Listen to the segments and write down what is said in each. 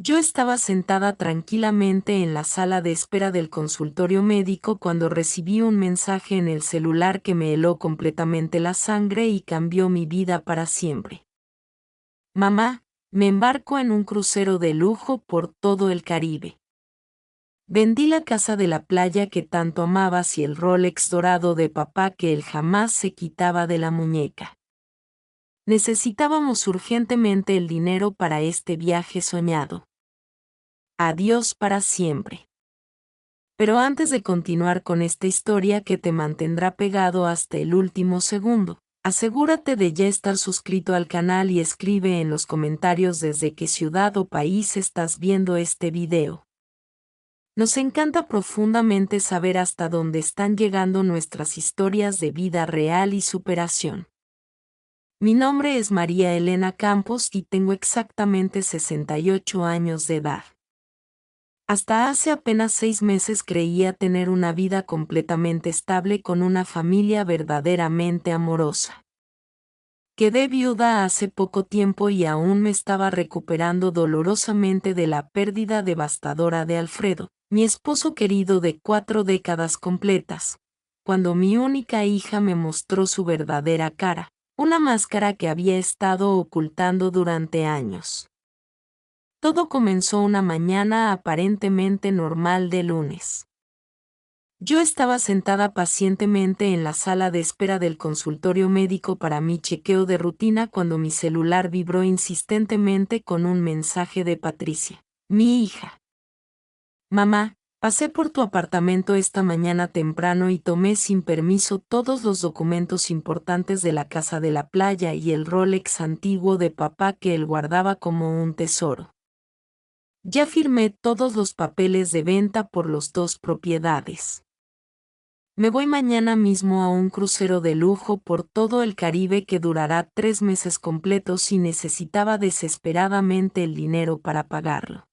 Yo estaba sentada tranquilamente en la sala de espera del consultorio médico cuando recibí un mensaje en el celular que me heló completamente la sangre y cambió mi vida para siempre. Mamá, me embarco en un crucero de lujo por todo el Caribe. Vendí la casa de la playa que tanto amabas y el Rolex dorado de papá que él jamás se quitaba de la muñeca. Necesitábamos urgentemente el dinero para este viaje soñado. Adiós para siempre. Pero antes de continuar con esta historia que te mantendrá pegado hasta el último segundo, asegúrate de ya estar suscrito al canal y escribe en los comentarios desde qué ciudad o país estás viendo este video. Nos encanta profundamente saber hasta dónde están llegando nuestras historias de vida real y superación. Mi nombre es María Elena Campos y tengo exactamente 68 años de edad. Hasta hace apenas 6 meses creía tener una vida completamente estable con una familia verdaderamente amorosa. Quedé viuda hace poco tiempo y aún me estaba recuperando dolorosamente de la pérdida devastadora de Alfredo, mi esposo querido de 4 décadas completas, cuando mi única hija me mostró su verdadera cara, una máscara que había estado ocultando durante años. Todo comenzó una mañana aparentemente normal de lunes. Yo estaba sentada pacientemente en la sala de espera del consultorio médico para mi chequeo de rutina cuando mi celular vibró insistentemente con un mensaje de Patricia, mi hija. Mamá, pasé por tu apartamento esta mañana temprano y tomé sin permiso todos los documentos importantes de la casa de la playa y el Rolex antiguo de papá que él guardaba como un tesoro. Ya firmé todos los papeles de venta por las 2 propiedades. Me voy mañana mismo a un crucero de lujo por todo el Caribe que durará 3 meses completos y necesitaba desesperadamente el dinero para pagarlo.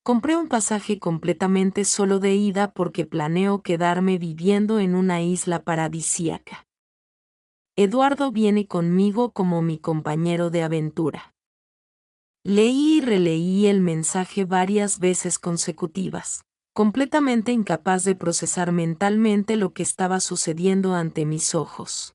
Compré un pasaje completamente solo de ida porque planeo quedarme viviendo en una isla paradisíaca. Eduardo viene conmigo como mi compañero de aventura. Leí y releí el mensaje varias veces consecutivas, completamente incapaz de procesar mentalmente lo que estaba sucediendo ante mis ojos.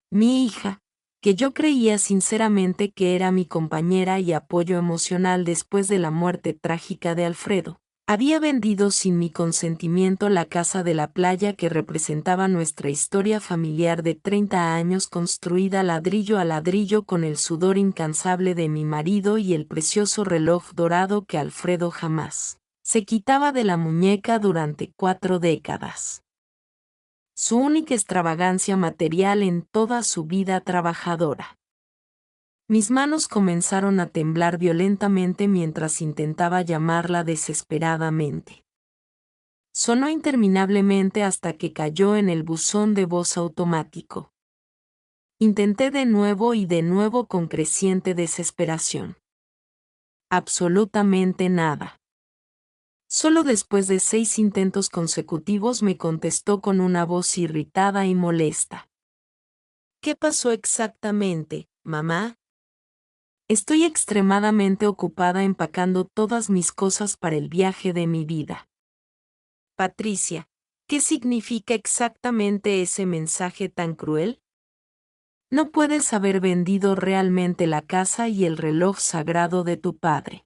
Mi hija, que yo creía sinceramente que era mi compañera y apoyo emocional después de la muerte trágica de Alfredo, había vendido sin mi consentimiento la casa de la playa que representaba nuestra historia familiar de 30 años construida ladrillo a ladrillo con el sudor incansable de mi marido y el precioso reloj dorado que Alfredo jamás se quitaba de la muñeca durante 4 décadas. Su única extravagancia material en toda su vida trabajadora. Mis manos comenzaron a temblar violentamente mientras intentaba llamarla desesperadamente. Sonó interminablemente hasta que cayó en el buzón de voz automático. Intenté de nuevo y de nuevo con creciente desesperación. Absolutamente nada. Solo después de 6 intentos consecutivos me contestó con una voz irritada y molesta. ¿Qué pasó exactamente, mamá? Estoy extremadamente ocupada empacando todas mis cosas para el viaje de mi vida. Patricia, ¿qué significa exactamente ese mensaje tan cruel? No puedes haber vendido realmente la casa y el reloj sagrado de tu padre.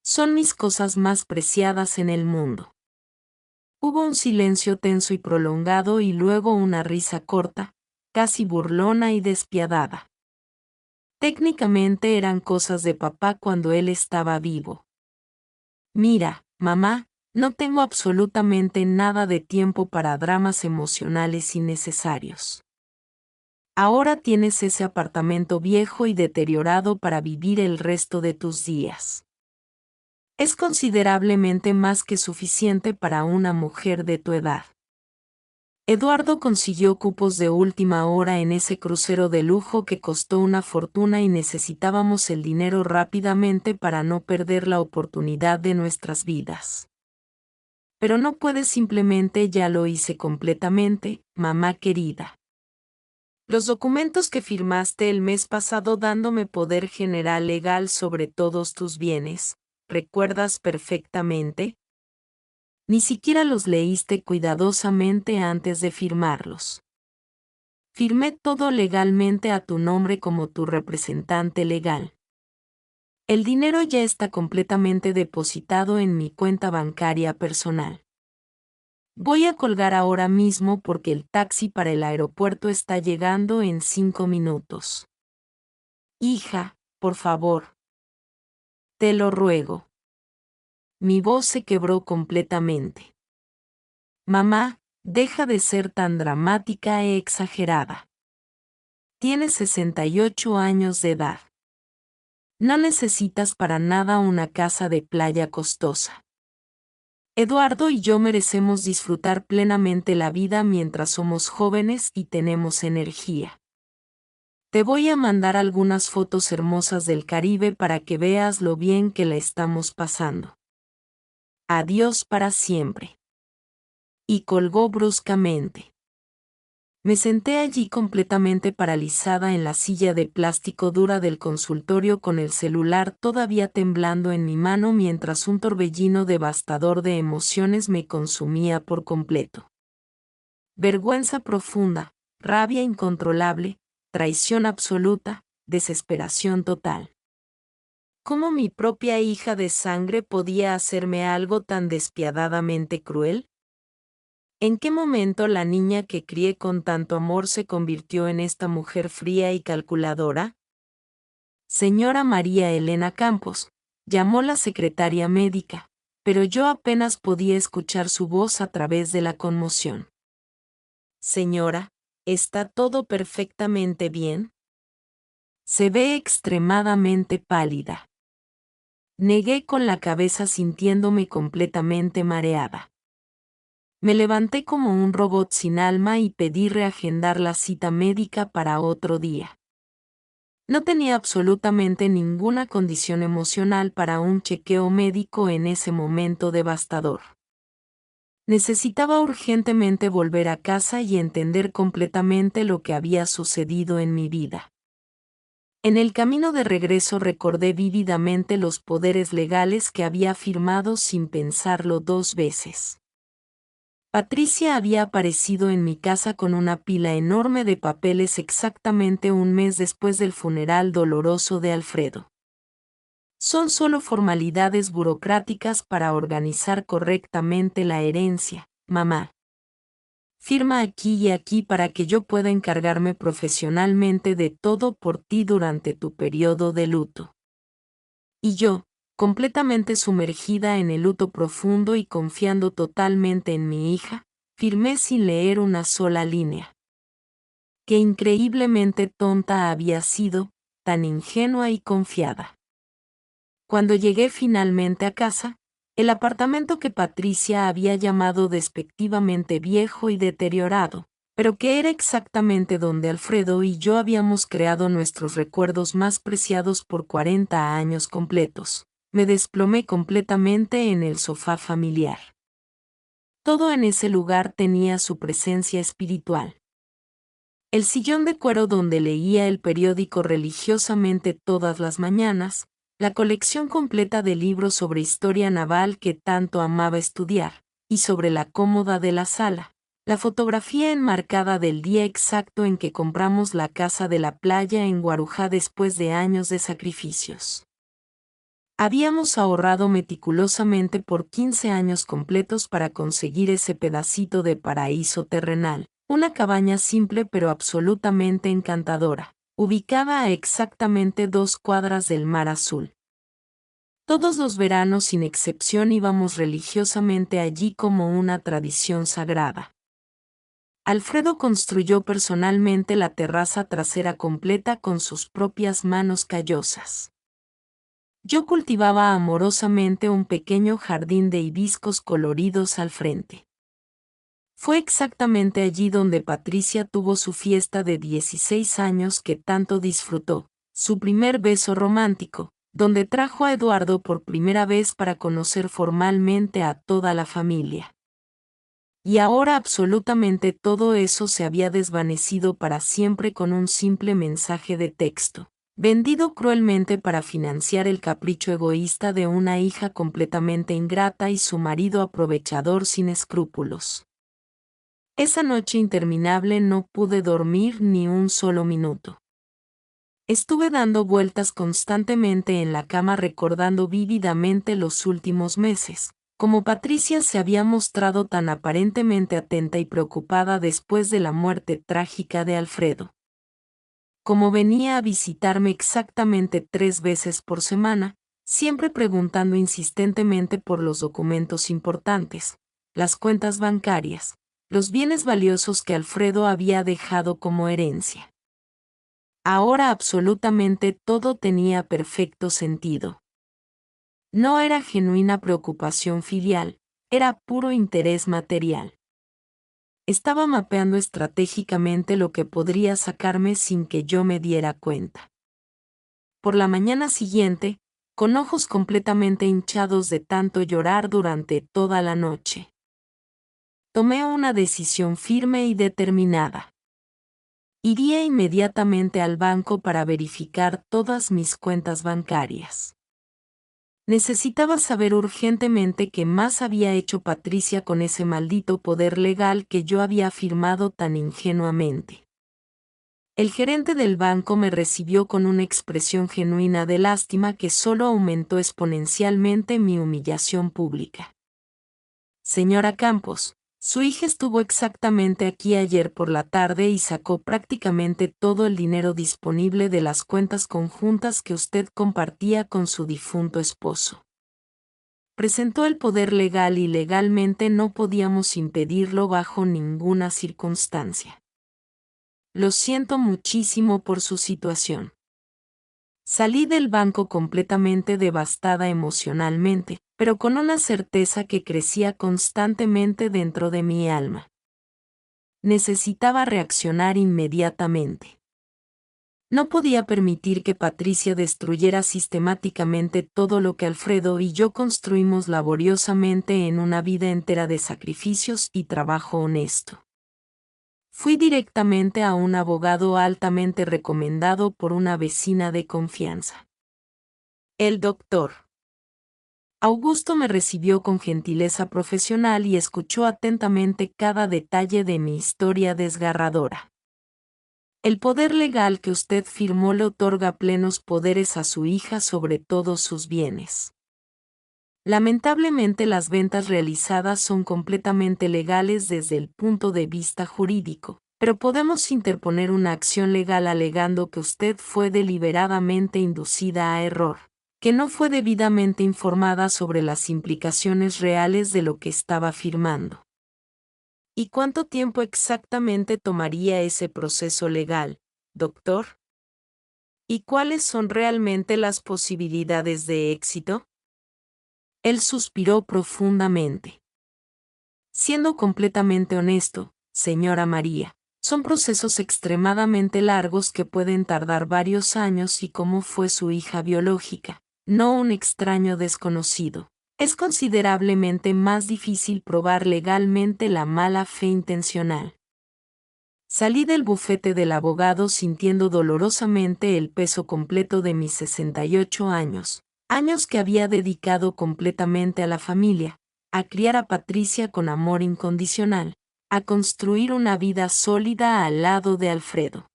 Son mis cosas más preciadas en el mundo. Hubo un silencio tenso y prolongado y luego una risa corta, casi burlona y despiadada. Técnicamente eran cosas de papá cuando él estaba vivo. Mira, mamá, no tengo absolutamente nada de tiempo para dramas emocionales innecesarios. Ahora tienes ese apartamento viejo y deteriorado para vivir el resto de tus días. Es considerablemente más que suficiente para una mujer de tu edad. Eduardo consiguió cupos de última hora en ese crucero de lujo que costó una fortuna y necesitábamos el dinero rápidamente para no perder la oportunidad de nuestras vidas. Pero no puedes simplemente ya lo hice completamente, mamá querida. Los documentos que firmaste el mes pasado dándome poder general legal sobre todos tus bienes, ¿recuerdas perfectamente? Ni siquiera los leíste cuidadosamente antes de firmarlos. Firmé todo legalmente a tu nombre como tu representante legal. El dinero ya está completamente depositado en mi cuenta bancaria personal. Voy a colgar ahora mismo porque el taxi para el aeropuerto está llegando en 5 minutos. Hija, por favor. Te lo ruego. Mi voz se quebró completamente. Mamá, deja de ser tan dramática e exagerada. Tienes 68 años de edad. No necesitas para nada una casa de playa costosa. Eduardo y yo merecemos disfrutar plenamente la vida mientras somos jóvenes y tenemos energía. Te voy a mandar algunas fotos hermosas del Caribe para que veas lo bien que la estamos pasando. Adiós para siempre. Y colgó bruscamente. Me senté allí completamente paralizada en la silla de plástico dura del consultorio con el celular todavía temblando en mi mano mientras un torbellino devastador de emociones me consumía por completo. Vergüenza profunda, rabia incontrolable, traición absoluta, desesperación total. ¿Cómo mi propia hija de sangre podía hacerme algo tan despiadadamente cruel? ¿En qué momento la niña que crié con tanto amor se convirtió en esta mujer fría y calculadora? Señora María Elena Campos, llamó la secretaria médica, pero yo apenas podía escuchar su voz a través de la conmoción. Señora, ¿está todo perfectamente bien? Se ve extremadamente pálida. Negué con la cabeza sintiéndome completamente mareada. Me levanté como un robot sin alma y pedí reagendar la cita médica para otro día. No tenía absolutamente ninguna condición emocional para un chequeo médico en ese momento devastador. Necesitaba urgentemente volver a casa y entender completamente lo que había sucedido en mi vida. En el camino de regreso recordé vívidamente los poderes legales que había firmado sin pensarlo 2 veces. Patricia había aparecido en mi casa con una pila enorme de papeles exactamente un mes después del funeral doloroso de Alfredo. Son solo formalidades burocráticas para organizar correctamente la herencia, mamá. Firma aquí y aquí para que yo pueda encargarme profesionalmente de todo por ti durante tu periodo de luto. Y yo, completamente sumergida en el luto profundo y confiando totalmente en mi hija, firmé sin leer una sola línea. Qué increíblemente tonta había sido, tan ingenua y confiada. Cuando llegué finalmente a casa, el apartamento que Patricia había llamado despectivamente viejo y deteriorado, pero que era exactamente donde Alfredo y yo habíamos creado nuestros recuerdos más preciados por 40 años completos, me desplomé completamente en el sofá familiar. Todo en ese lugar tenía su presencia espiritual. El sillón de cuero donde leía el periódico religiosamente todas las mañanas, la colección completa de libros sobre historia naval que tanto amaba estudiar, y sobre la cómoda de la sala, la fotografía enmarcada del día exacto en que compramos la casa de la playa en Guarujá después de años de sacrificios. Habíamos ahorrado meticulosamente por 15 años completos para conseguir ese pedacito de paraíso terrenal, una cabaña simple pero absolutamente encantadora, ubicada a exactamente 2 cuadras del mar azul. Todos los veranos sin excepción íbamos religiosamente allí como una tradición sagrada. Alfredo construyó personalmente la terraza trasera completa con sus propias manos callosas. Yo cultivaba amorosamente un pequeño jardín de hibiscos coloridos al frente. Fue exactamente allí donde Patricia tuvo su fiesta de 16 años que tanto disfrutó, su primer beso romántico, donde trajo a Eduardo por primera vez para conocer formalmente a toda la familia. Y ahora absolutamente todo eso se había desvanecido para siempre con un simple mensaje de texto, vendido cruelmente para financiar el capricho egoísta de una hija completamente ingrata y su marido aprovechador sin escrúpulos. Esa noche interminable no pude dormir ni un solo minuto. Estuve dando vueltas constantemente en la cama recordando vívidamente los últimos meses, como Patricia se había mostrado tan aparentemente atenta y preocupada después de la muerte trágica de Alfredo. Como venía a visitarme exactamente 3 veces por semana, siempre preguntando insistentemente por los documentos importantes, las cuentas bancarias, los bienes valiosos que Alfredo había dejado como herencia. Ahora absolutamente todo tenía perfecto sentido. No era genuina preocupación filial, era puro interés material. Estaba mapeando estratégicamente lo que podría sacarme sin que yo me diera cuenta. Por la mañana siguiente, con ojos completamente hinchados de tanto llorar durante toda la noche, tomé una decisión firme y determinada. Iría inmediatamente al banco para verificar todas mis cuentas bancarias. Necesitaba saber urgentemente qué más había hecho Patricia con ese maldito poder legal que yo había firmado tan ingenuamente. El gerente del banco me recibió con una expresión genuina de lástima que solo aumentó exponencialmente mi humillación pública. Señora Campos, su hija estuvo exactamente aquí ayer por la tarde y sacó prácticamente todo el dinero disponible de las cuentas conjuntas que usted compartía con su difunto esposo. Presentó el poder legal y legalmente no podíamos impedirlo bajo ninguna circunstancia. Lo siento muchísimo por su situación. Salí del banco completamente devastada emocionalmente, pero con una certeza que crecía constantemente dentro de mi alma. Necesitaba reaccionar inmediatamente. No podía permitir que Patricia destruyera sistemáticamente todo lo que Alfredo y yo construimos laboriosamente en una vida entera de sacrificios y trabajo honesto. Fui directamente a un abogado altamente recomendado por una vecina de confianza. El doctor Augusto me recibió con gentileza profesional y escuchó atentamente cada detalle de mi historia desgarradora. El poder legal que usted firmó le otorga plenos poderes a su hija sobre todos sus bienes. Lamentablemente las ventas realizadas son completamente legales desde el punto de vista jurídico, pero podemos interponer una acción legal alegando que usted fue deliberadamente inducida a error, que no fue debidamente informada sobre las implicaciones reales de lo que estaba firmando. ¿Y cuánto tiempo exactamente tomaría ese proceso legal, doctor? ¿Y cuáles son realmente las posibilidades de éxito? Él suspiró profundamente. Siendo completamente honesto, señora María, son procesos extremadamente largos que pueden tardar varios años y como fue su hija biológica, no un extraño desconocido, es considerablemente más difícil probar legalmente la mala fe intencional. Salí del bufete del abogado sintiendo dolorosamente el peso completo de mis 68 años, años que había dedicado completamente a la familia, a criar a Patricia con amor incondicional, a construir una vida sólida al lado de Alfredo.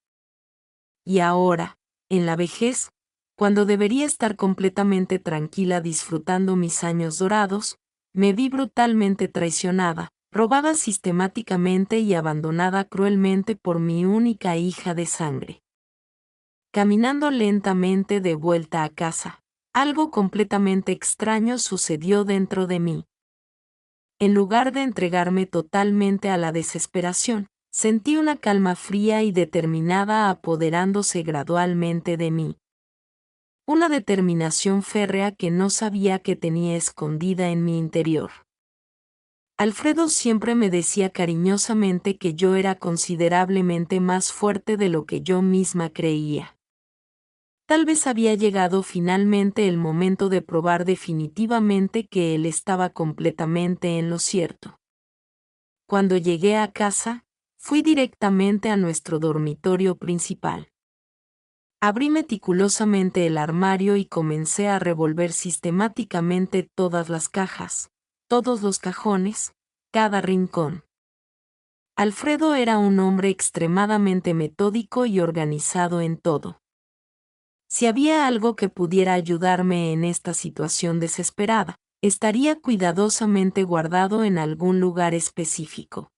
Y ahora, en la vejez, cuando debería estar completamente tranquila disfrutando mis años dorados, me vi brutalmente traicionada, robada sistemáticamente y abandonada cruelmente por mi única hija de sangre. Caminando lentamente de vuelta a casa, algo completamente extraño sucedió dentro de mí. En lugar de entregarme totalmente a la desesperación, sentí una calma fría y determinada apoderándose gradualmente de mí. Una determinación férrea que no sabía que tenía escondida en mi interior. Alfredo siempre me decía cariñosamente que yo era considerablemente más fuerte de lo que yo misma creía. Tal vez había llegado finalmente el momento de probar definitivamente que él estaba completamente en lo cierto. Cuando llegué a casa, fui directamente a nuestro dormitorio principal. Abrí meticulosamente el armario y comencé a revolver sistemáticamente todas las cajas, todos los cajones, cada rincón. Alfredo era un hombre extremadamente metódico y organizado en todo. Si había algo que pudiera ayudarme en esta situación desesperada, estaría cuidadosamente guardado en algún lugar específico.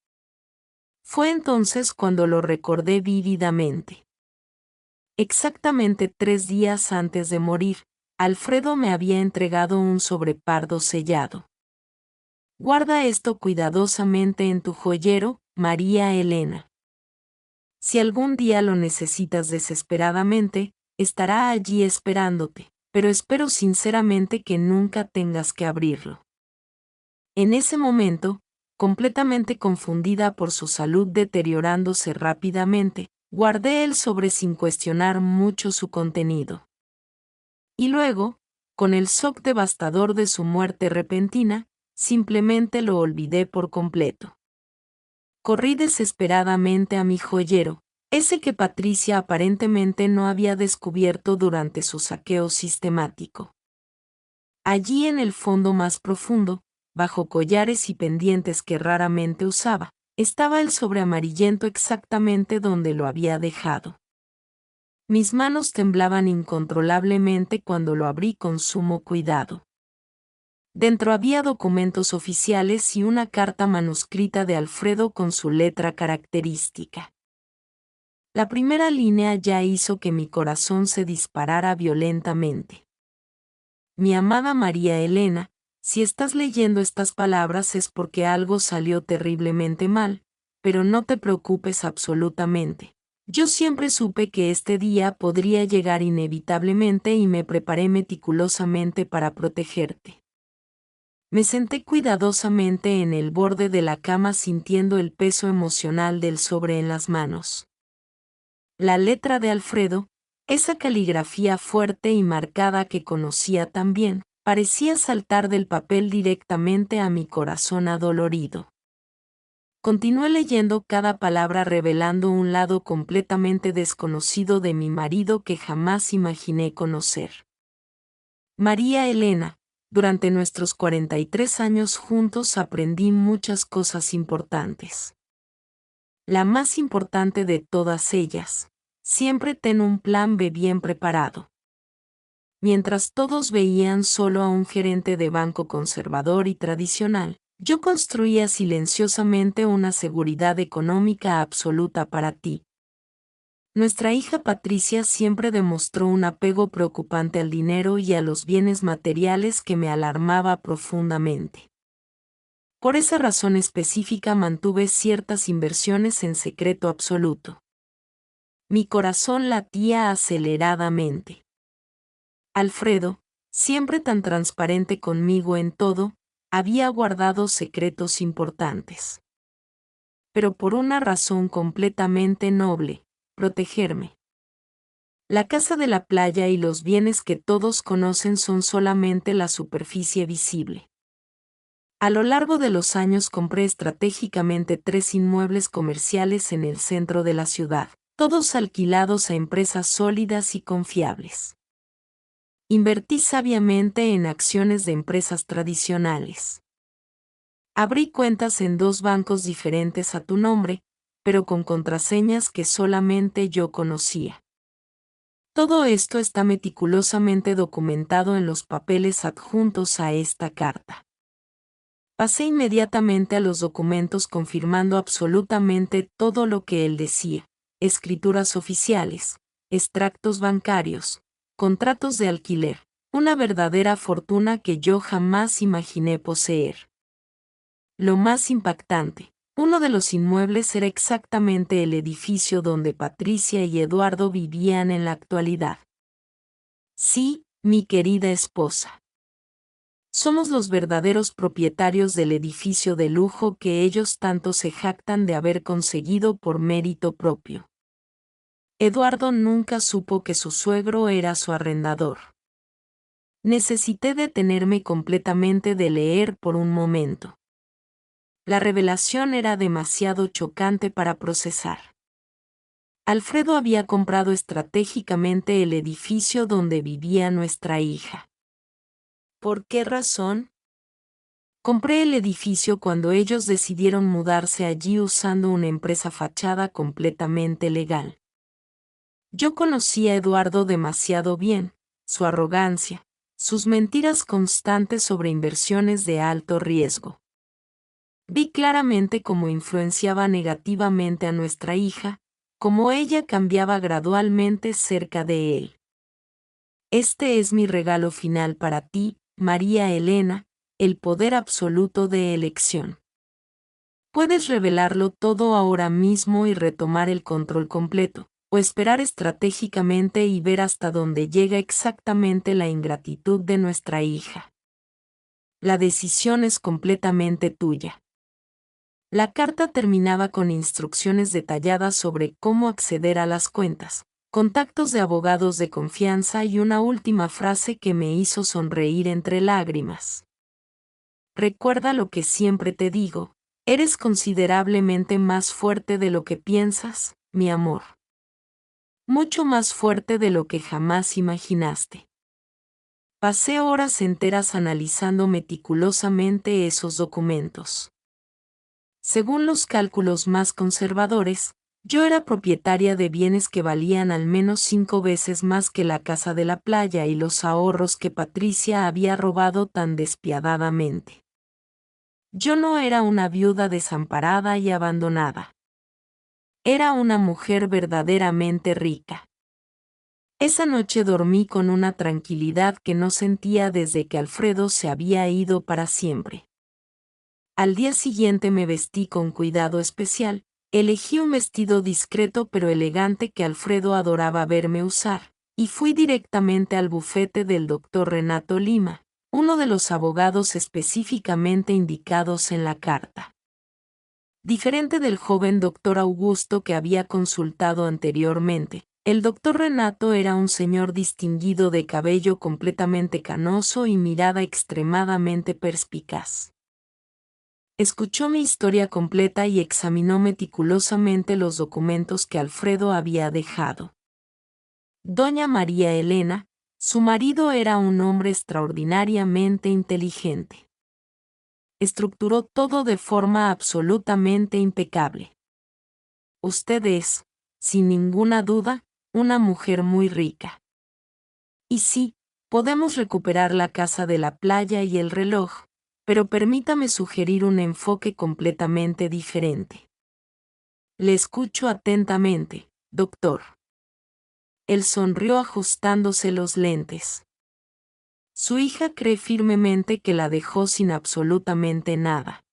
Fue entonces cuando lo recordé vívidamente. Exactamente 3 días antes de morir, Alfredo me había entregado un sobrepardo sellado. Guarda esto cuidadosamente en tu joyero, María Elena. Si algún día lo necesitas desesperadamente, estará allí esperándote, pero espero sinceramente que nunca tengas que abrirlo. En ese momento, completamente confundida por su salud deteriorándose rápidamente, guardé el sobre sin cuestionar mucho su contenido. Y luego, con el shock devastador de su muerte repentina, simplemente lo olvidé por completo. Corrí desesperadamente a mi joyero, ese que Patricia aparentemente no había descubierto durante su saqueo sistemático. Allí en el fondo más profundo, bajo collares y pendientes que raramente usaba, estaba el sobre amarillento exactamente donde lo había dejado. Mis manos temblaban incontrolablemente cuando lo abrí con sumo cuidado. Dentro había documentos oficiales y una carta manuscrita de Alfredo con su letra característica. La primera línea ya hizo que mi corazón se disparara violentamente. Mi amada María Elena, si estás leyendo estas palabras es porque algo salió terriblemente mal, pero no te preocupes absolutamente. Yo siempre supe que este día podría llegar inevitablemente y me preparé meticulosamente para protegerte. Me senté cuidadosamente en el borde de la cama sintiendo el peso emocional del sobre en las manos. La letra de Alfredo, esa caligrafía fuerte y marcada que conocía tan bien, parecía saltar del papel directamente a mi corazón adolorido. Continué leyendo cada palabra revelando un lado completamente desconocido de mi marido que jamás imaginé conocer. María Elena, durante nuestros 43 años juntos aprendí muchas cosas importantes. La más importante de todas ellas, siempre ten un plan B bien preparado. Mientras todos veían solo a un gerente de banco conservador y tradicional, yo construía silenciosamente una seguridad económica absoluta para ti. Nuestra hija Patricia siempre demostró un apego preocupante al dinero y a los bienes materiales que me alarmaba profundamente. Por esa razón específica mantuve ciertas inversiones en secreto absoluto. Mi corazón latía aceleradamente. Alfredo, siempre tan transparente conmigo en todo, había guardado secretos importantes. Pero por una razón completamente noble, protegerme. La casa de la playa y los bienes que todos conocen son solamente la superficie visible. A lo largo de los años compré estratégicamente 3 inmuebles comerciales en el centro de la ciudad, todos alquilados a empresas sólidas y confiables. Invertí sabiamente en acciones de empresas tradicionales. Abrí cuentas en 2 bancos diferentes a tu nombre, pero con contraseñas que solamente yo conocía. Todo esto está meticulosamente documentado en los papeles adjuntos a esta carta. Pasé inmediatamente a los documentos confirmando absolutamente todo lo que él decía: escrituras oficiales, extractos bancarios, contratos de alquiler, una verdadera fortuna que yo jamás imaginé poseer. Lo más impactante, uno de los inmuebles era exactamente el edificio donde Patricia y Eduardo vivían en la actualidad. Sí, mi querida esposa. Somos los verdaderos propietarios del edificio de lujo que ellos tanto se jactan de haber conseguido por mérito propio. Eduardo nunca supo que su suegro era su arrendador. Necesité detenerme completamente de leer por un momento. La revelación era demasiado chocante para procesar. Alfredo había comprado estratégicamente el edificio donde vivía nuestra hija. ¿Por qué razón? Compré el edificio cuando ellos decidieron mudarse allí usando una empresa fachada completamente legal. Yo conocí a Eduardo demasiado bien, su arrogancia, sus mentiras constantes sobre inversiones de alto riesgo. Vi claramente cómo influenciaba negativamente a nuestra hija, cómo ella cambiaba gradualmente cerca de él. Este es mi regalo final para ti, María Elena, el poder absoluto de elección. Puedes revelarlo todo ahora mismo y retomar el control completo, o esperar estratégicamente y ver hasta dónde llega exactamente la ingratitud de nuestra hija. La decisión es completamente tuya. La carta terminaba con instrucciones detalladas sobre cómo acceder a las cuentas, contactos de abogados de confianza y una última frase que me hizo sonreír entre lágrimas. Recuerda lo que siempre te digo, eres considerablemente más fuerte de lo que piensas, mi amor. Mucho más fuerte de lo que jamás imaginaste. Pasé horas enteras analizando meticulosamente esos documentos. Según los cálculos más conservadores, yo era propietaria de bienes que valían al menos 5 veces más que la casa de la playa y los ahorros que Patricia había robado tan despiadadamente. Yo no era una viuda desamparada y abandonada. Era una mujer verdaderamente rica. Esa noche dormí con una tranquilidad que no sentía desde que Alfredo se había ido para siempre. Al día siguiente me vestí con cuidado especial, elegí un vestido discreto pero elegante que Alfredo adoraba verme usar, y fui directamente al bufete del doctor Renato Lima, uno de los abogados específicamente indicados en la carta. Diferente del joven doctor Augusto que había consultado anteriormente, el doctor Renato era un señor distinguido de cabello completamente canoso y mirada extremadamente perspicaz. Escuchó mi historia completa y examinó meticulosamente los documentos que Alfredo había dejado. Doña María Elena, su marido era un hombre extraordinariamente inteligente. Estructuró todo de forma absolutamente impecable. Usted es, sin ninguna duda, una mujer muy rica. Y sí, podemos recuperar la casa de la playa y el reloj, pero permítame sugerir un enfoque completamente diferente. Le escucho atentamente, doctor. Él sonrió ajustándose los lentes. Su hija cree firmemente que la dejó sin absolutamente nada.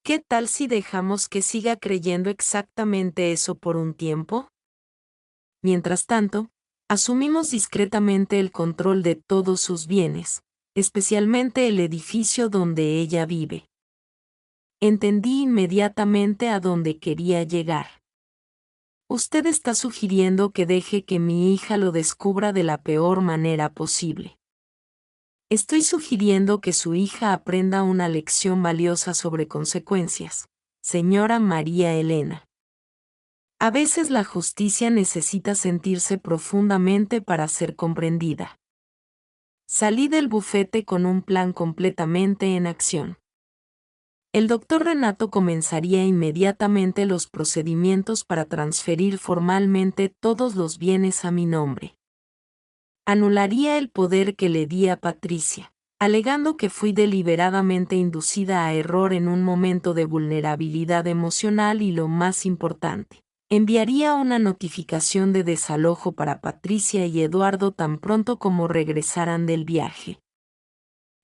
¿Qué tal si dejamos que siga creyendo exactamente eso por un tiempo? Mientras tanto, asumimos discretamente el control de todos sus bienes, especialmente el edificio donde ella vive. Entendí inmediatamente a dónde quería llegar. Usted está sugiriendo que deje que mi hija lo descubra de la peor manera posible. Estoy sugiriendo que su hija aprenda una lección valiosa sobre consecuencias, señora María Elena. A veces la justicia necesita sentirse profundamente para ser comprendida. Salí del bufete con un plan completamente en acción. El doctor Renato comenzaría inmediatamente los procedimientos para transferir formalmente todos los bienes a mi nombre. Anularía el poder que le di a Patricia, alegando que fui deliberadamente inducida a error en un momento de vulnerabilidad emocional y lo más importante, enviaría una notificación de desalojo para Patricia y Eduardo tan pronto como regresaran del viaje.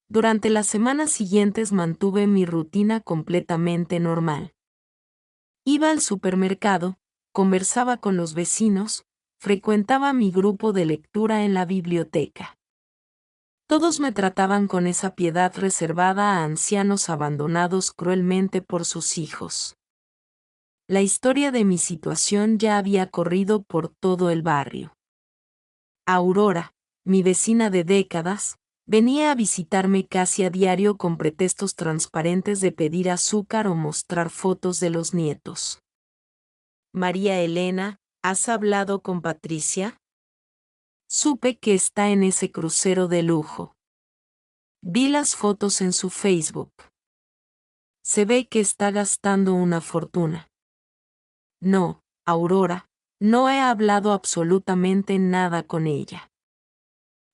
Durante las semanas siguientes mantuve mi rutina completamente normal. Iba al supermercado, conversaba con los vecinos, frecuentaba mi grupo de lectura en la biblioteca. Todos me trataban con esa piedad reservada a ancianos abandonados cruelmente por sus hijos. La historia de mi situación ya había corrido por todo el barrio. Aurora, mi vecina de décadas, Venía a visitarme casi a diario con pretextos transparentes de pedir azúcar o mostrar fotos de los nietos. María Elena, ¿has hablado con Patricia? Supe que está en ese crucero de lujo. Vi las fotos en su Facebook. Se ve que está gastando una fortuna. No, Aurora, no he hablado absolutamente nada con ella.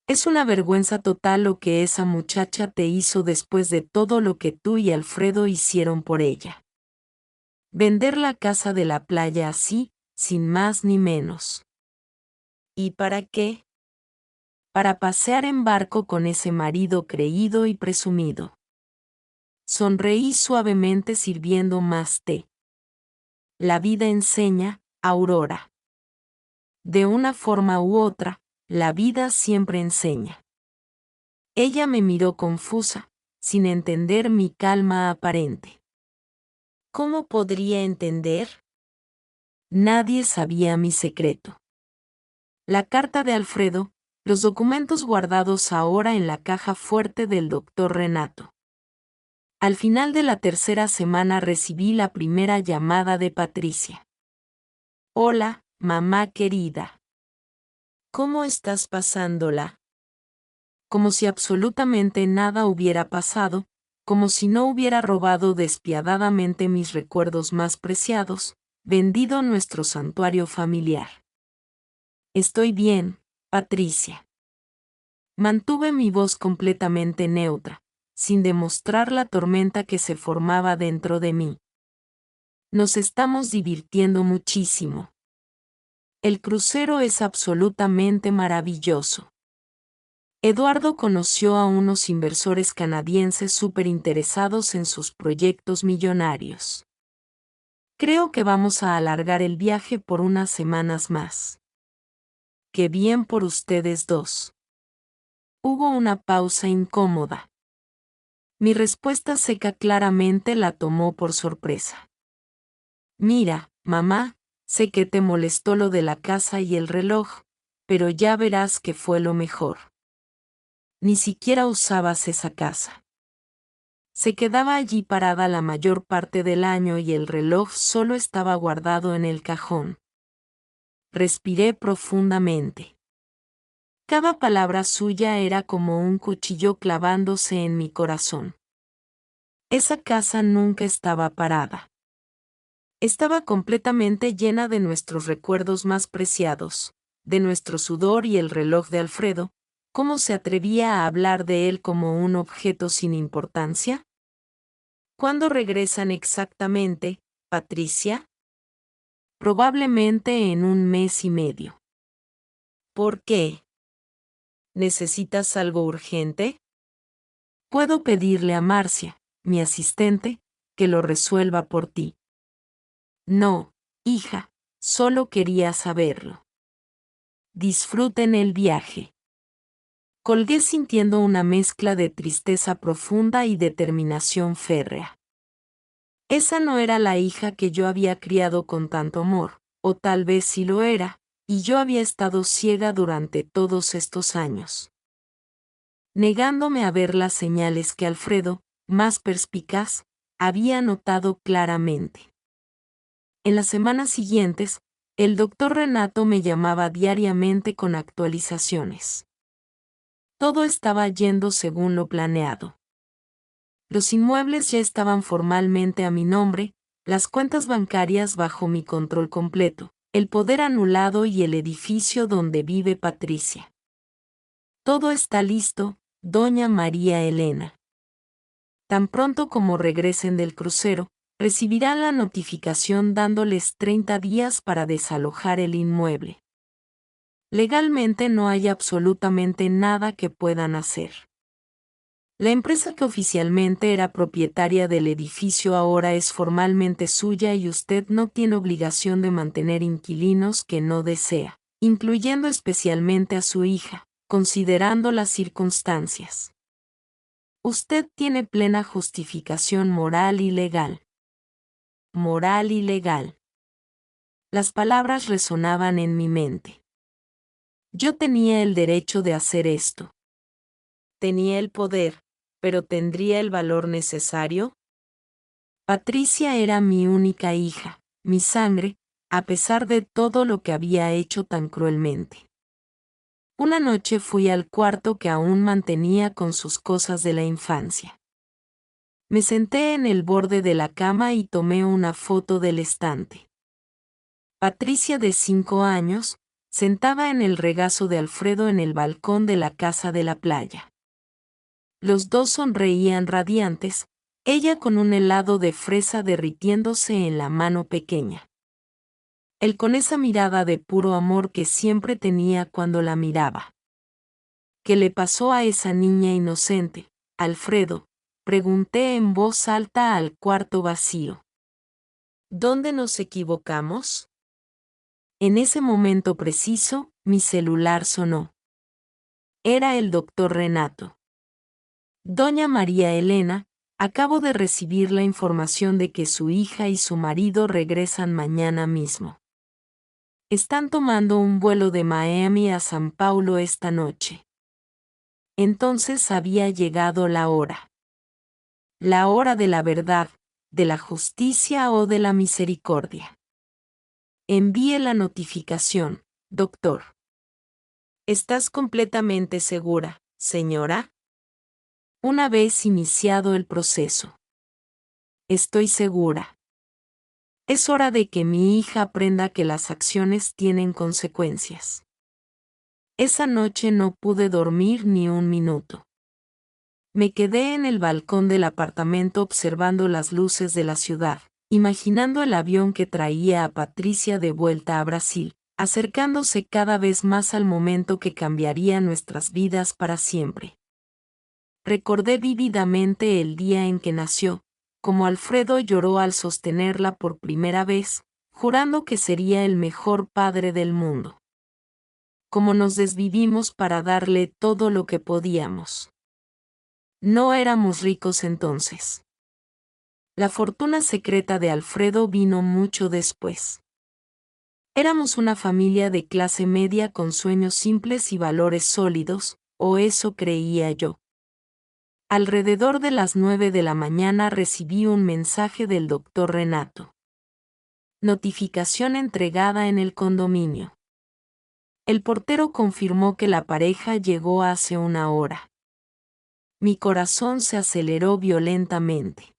Es una vergüenza total lo que esa muchacha te hizo después de todo lo que tú y Alfredo hicieron por ella. Vender la casa de la playa así, sin más ni menos. ¿Y para qué? Para pasear en barco con ese marido creído y presumido. Sonreí suavemente sirviendo más té. La vida enseña, Aurora. De una forma u otra, la vida siempre enseña. Ella me miró confusa, sin entender mi calma aparente. ¿Cómo podría entender? Nadie sabía mi secreto. La carta de Alfredo, los documentos guardados ahora en la caja fuerte del doctor Renato. Al final de la tercera semana recibí la primera llamada de Patricia. Hola, mamá querida. ¿Cómo estás pasándola? Como si absolutamente nada hubiera pasado, como si no hubiera robado despiadadamente mis recuerdos más preciados, vendido nuestro santuario familiar. Estoy bien, Patricia. Mantuve mi voz completamente neutra, sin demostrar la tormenta que se formaba dentro de mí. Nos estamos divirtiendo muchísimo. El crucero es absolutamente maravilloso. Eduardo conoció a unos inversores canadienses súper interesados en sus proyectos millonarios. Creo que vamos a alargar el viaje por unas semanas más. Qué bien por ustedes dos. Hubo una pausa incómoda. Mi respuesta seca claramente la tomó por sorpresa. Mira, mamá, sé que te molestó lo de la casa y el reloj, pero ya verás que fue lo mejor. Ni siquiera usabas esa casa. Se quedaba allí parada la mayor parte del año y el reloj solo estaba guardado en el cajón. Respiré profundamente. Cada palabra suya era como un cuchillo clavándose en mi corazón. Esa casa nunca estaba parada. Estaba completamente llena de nuestros recuerdos más preciados, de nuestro sudor y el reloj de Alfredo. ¿Cómo se atrevía a hablar de él como un objeto sin importancia? ¿Cuándo regresan exactamente, Patricia? Probablemente en un mes y medio. ¿Por qué? ¿Necesitas algo urgente? Puedo pedirle a Marcia, mi asistente, que lo resuelva por ti. No, hija, solo quería saberlo. Disfruten el viaje. Colgué sintiendo una mezcla de tristeza profunda y determinación férrea. Esa no era la hija que yo había criado con tanto amor, o tal vez sí lo era, y yo había estado ciega durante todos estos años, negándome a ver las señales que Alfredo, más perspicaz, había notado claramente. En las semanas siguientes, el doctor Renato me llamaba diariamente con actualizaciones. Todo estaba yendo según lo planeado. Los inmuebles ya estaban formalmente a mi nombre, las cuentas bancarias bajo mi control completo, el poder anulado y el edificio donde vive Patricia. Todo está listo, doña María Elena. Tan pronto como regresen del crucero, recibirán la notificación dándoles 30 días para desalojar el inmueble. Legalmente no hay absolutamente nada que puedan hacer. La empresa que oficialmente era propietaria del edificio ahora es formalmente suya y usted no tiene obligación de mantener inquilinos que no desea, incluyendo especialmente a su hija, considerando las circunstancias. Usted tiene plena justificación moral y legal. Moral y legal. Las palabras resonaban en mi mente. Yo tenía el derecho de hacer esto. Tenía el poder, pero ¿tendría el valor necesario? Patricia era mi única hija, mi sangre, a pesar de todo lo que había hecho tan cruelmente. Una noche fui al cuarto que aún mantenía con sus cosas de la infancia. Me senté en el borde de la cama y tomé una foto del estante. Patricia, de 5 años, sentada en el regazo de Alfredo en el balcón de la casa de la playa. Los dos sonreían radiantes, ella con un helado de fresa derritiéndose en la mano pequeña. Él con esa mirada de puro amor que siempre tenía cuando la miraba. ¿Qué le pasó a esa niña inocente, Alfredo?, pregunté en voz alta al cuarto vacío. ¿Dónde nos equivocamos? En ese momento preciso, mi celular sonó. Era el doctor Renato. Doña María Elena, acabo de recibir la información de que su hija y su marido regresan mañana mismo. Están tomando un vuelo de Miami a San Paulo esta noche. Entonces había llegado la hora. La hora de la verdad, de la justicia o de la misericordia. Envíe la notificación, doctor. ¿Estás completamente segura, señora? Una vez iniciado el proceso. Estoy segura. Es hora de que mi hija aprenda que las acciones tienen consecuencias. Esa noche no pude dormir ni un minuto. Me quedé en el balcón del apartamento observando las luces de la ciudad, imaginando el avión que traía a Patricia de vuelta a Brasil, acercándose cada vez más al momento que cambiaría nuestras vidas para siempre. Recordé vívidamente el día en que nació, como Alfredo lloró al sostenerla por primera vez, jurando que sería el mejor padre del mundo. Como nos desvivimos para darle todo lo que podíamos. No éramos ricos entonces. La fortuna secreta de Alfredo vino mucho después. Éramos una familia de clase media con sueños simples y valores sólidos, o eso creía yo. Alrededor de las 9 de la mañana recibí un mensaje del doctor Renato. Notificación entregada en el condominio. El portero confirmó que la pareja llegó hace una hora. Mi corazón se aceleró violentamente.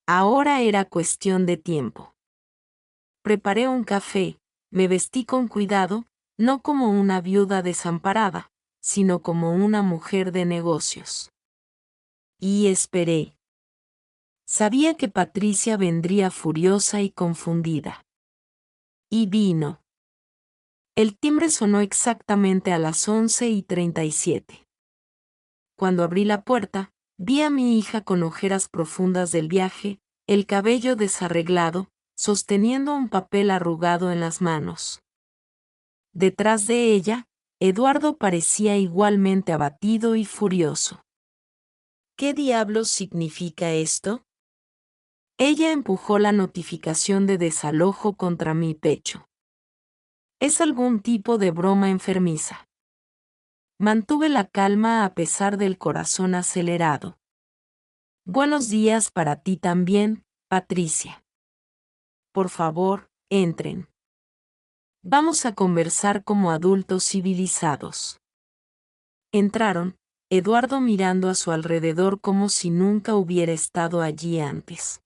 Ahora era cuestión de tiempo. Preparé un café, me vestí con cuidado, no como una viuda desamparada, sino como una mujer de negocios. Y esperé. Sabía que Patricia vendría furiosa y confundida. Y vino. El timbre sonó exactamente a las 11:37. Cuando abrí la puerta, vi a mi hija con ojeras profundas del viaje, el cabello desarreglado, sosteniendo un papel arrugado en las manos. Detrás de ella, Eduardo parecía igualmente abatido y furioso. ¿Qué diablos significa esto? Ella empujó la notificación de desalojo contra mi pecho. Es algún tipo de broma enfermiza. Mantuve la calma a pesar del corazón acelerado. Buenos días para ti también, Patricia. Por favor, entren. Vamos a conversar como adultos civilizados. Entraron, Eduardo mirando a su alrededor como si nunca hubiera estado allí antes.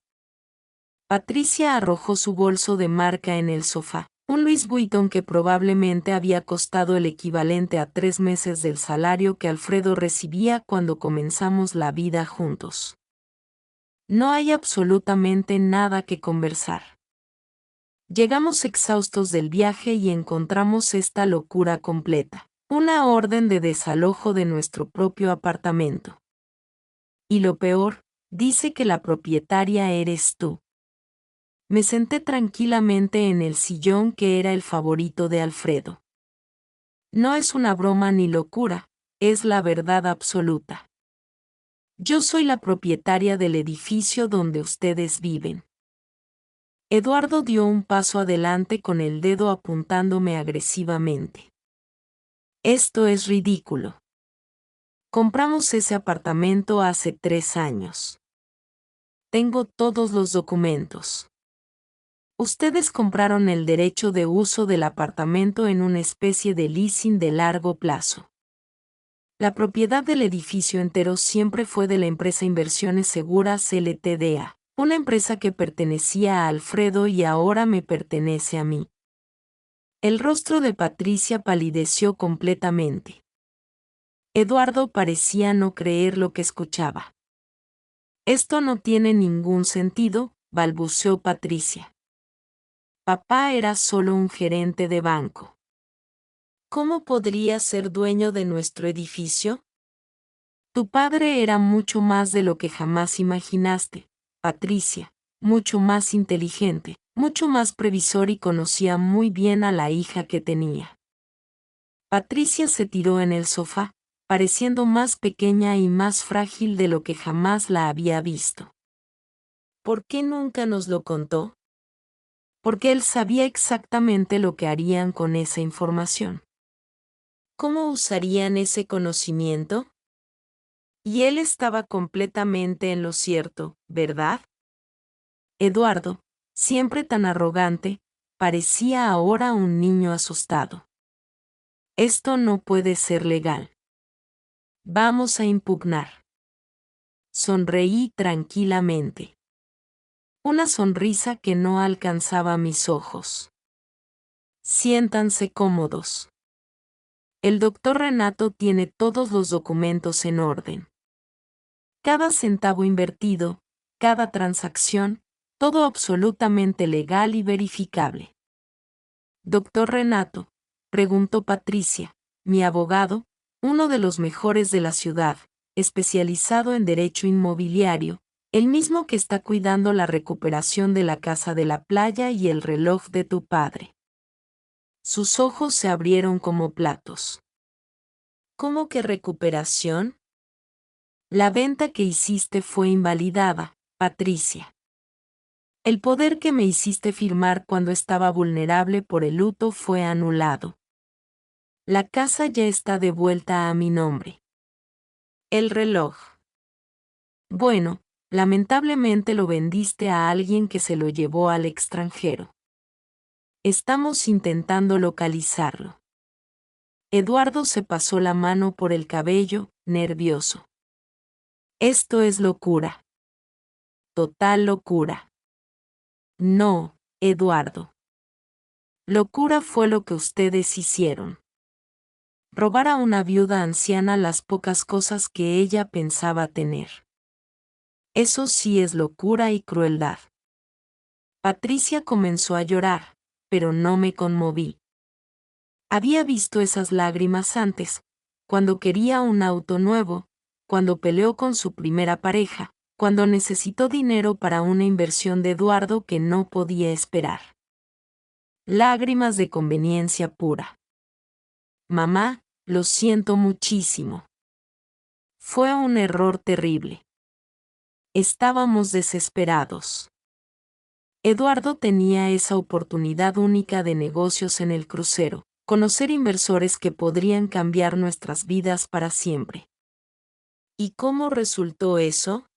Patricia arrojó su bolso de marca en el sofá, un Louis Vuitton que probablemente había costado el equivalente a 3 meses del salario que Alfredo recibía cuando comenzamos la vida juntos. No hay absolutamente nada que conversar. Llegamos exhaustos del viaje y encontramos esta locura completa, una orden de desalojo de nuestro propio apartamento. Y lo peor, dice que la propietaria eres tú. Me senté tranquilamente en el sillón que era el favorito de Alfredo. No es una broma ni locura, es la verdad absoluta. Yo soy la propietaria del edificio donde ustedes viven. Eduardo dio un paso adelante con el dedo apuntándome agresivamente. Esto es ridículo. Compramos ese apartamento hace 3 años. Tengo todos los documentos. Ustedes compraron el derecho de uso del apartamento en una especie de leasing de largo plazo. La propiedad del edificio entero siempre fue de la empresa Inversiones Seguras Ltda, una empresa que pertenecía a Alfredo y ahora me pertenece a mí. El rostro de Patricia palideció completamente. Eduardo parecía no creer lo que escuchaba. Esto no tiene ningún sentido, balbuceó Patricia. Papá era solo un gerente de banco. ¿Cómo podría ser dueño de nuestro edificio? Tu padre era mucho más de lo que jamás imaginaste, Patricia, mucho más inteligente, mucho más previsor y conocía muy bien a la hija que tenía. Patricia se tiró en el sofá, pareciendo más pequeña y más frágil de lo que jamás la había visto. ¿Por qué nunca nos lo contó? Porque él sabía exactamente lo que harían con esa información. ¿Cómo usarían ese conocimiento? Y él estaba completamente en lo cierto, ¿verdad? Eduardo, siempre tan arrogante, parecía ahora un niño asustado. Esto no puede ser legal. Vamos a impugnar. Sonreí tranquilamente. Una sonrisa que no alcanzaba mis ojos. Siéntanse cómodos. El doctor Renato tiene todos los documentos en orden. Cada centavo invertido, cada transacción, todo absolutamente legal y verificable. Doctor Renato, preguntó Patricia, mi abogado, uno de los mejores de la ciudad, especializado en derecho inmobiliario, el mismo que está cuidando la recuperación de la casa de la playa y el reloj de tu padre. Sus ojos se abrieron como platos. ¿Cómo que recuperación? La venta que hiciste fue invalidada, Patricia. El poder que me hiciste firmar cuando estaba vulnerable por el luto fue anulado. La casa ya está de vuelta a mi nombre. El reloj. Bueno, lamentablemente lo vendiste a alguien que se lo llevó al extranjero. Estamos intentando localizarlo. Eduardo se pasó la mano por el cabello, nervioso. Esto es locura. Total locura. No, Eduardo. Locura fue lo que ustedes hicieron. Robar a una viuda anciana las pocas cosas que ella pensaba tener. Eso sí es locura y crueldad. Patricia comenzó a llorar, pero no me conmoví. Había visto esas lágrimas antes, cuando quería un auto nuevo, cuando peleó con su primera pareja, cuando necesitó dinero para una inversión de Eduardo que no podía esperar. Lágrimas de conveniencia pura. Mamá, lo siento muchísimo. Fue un error terrible. Estábamos desesperados. Eduardo tenía esa oportunidad única de negocios en el crucero, conocer inversores que podrían cambiar nuestras vidas para siempre. ¿Y cómo resultó eso?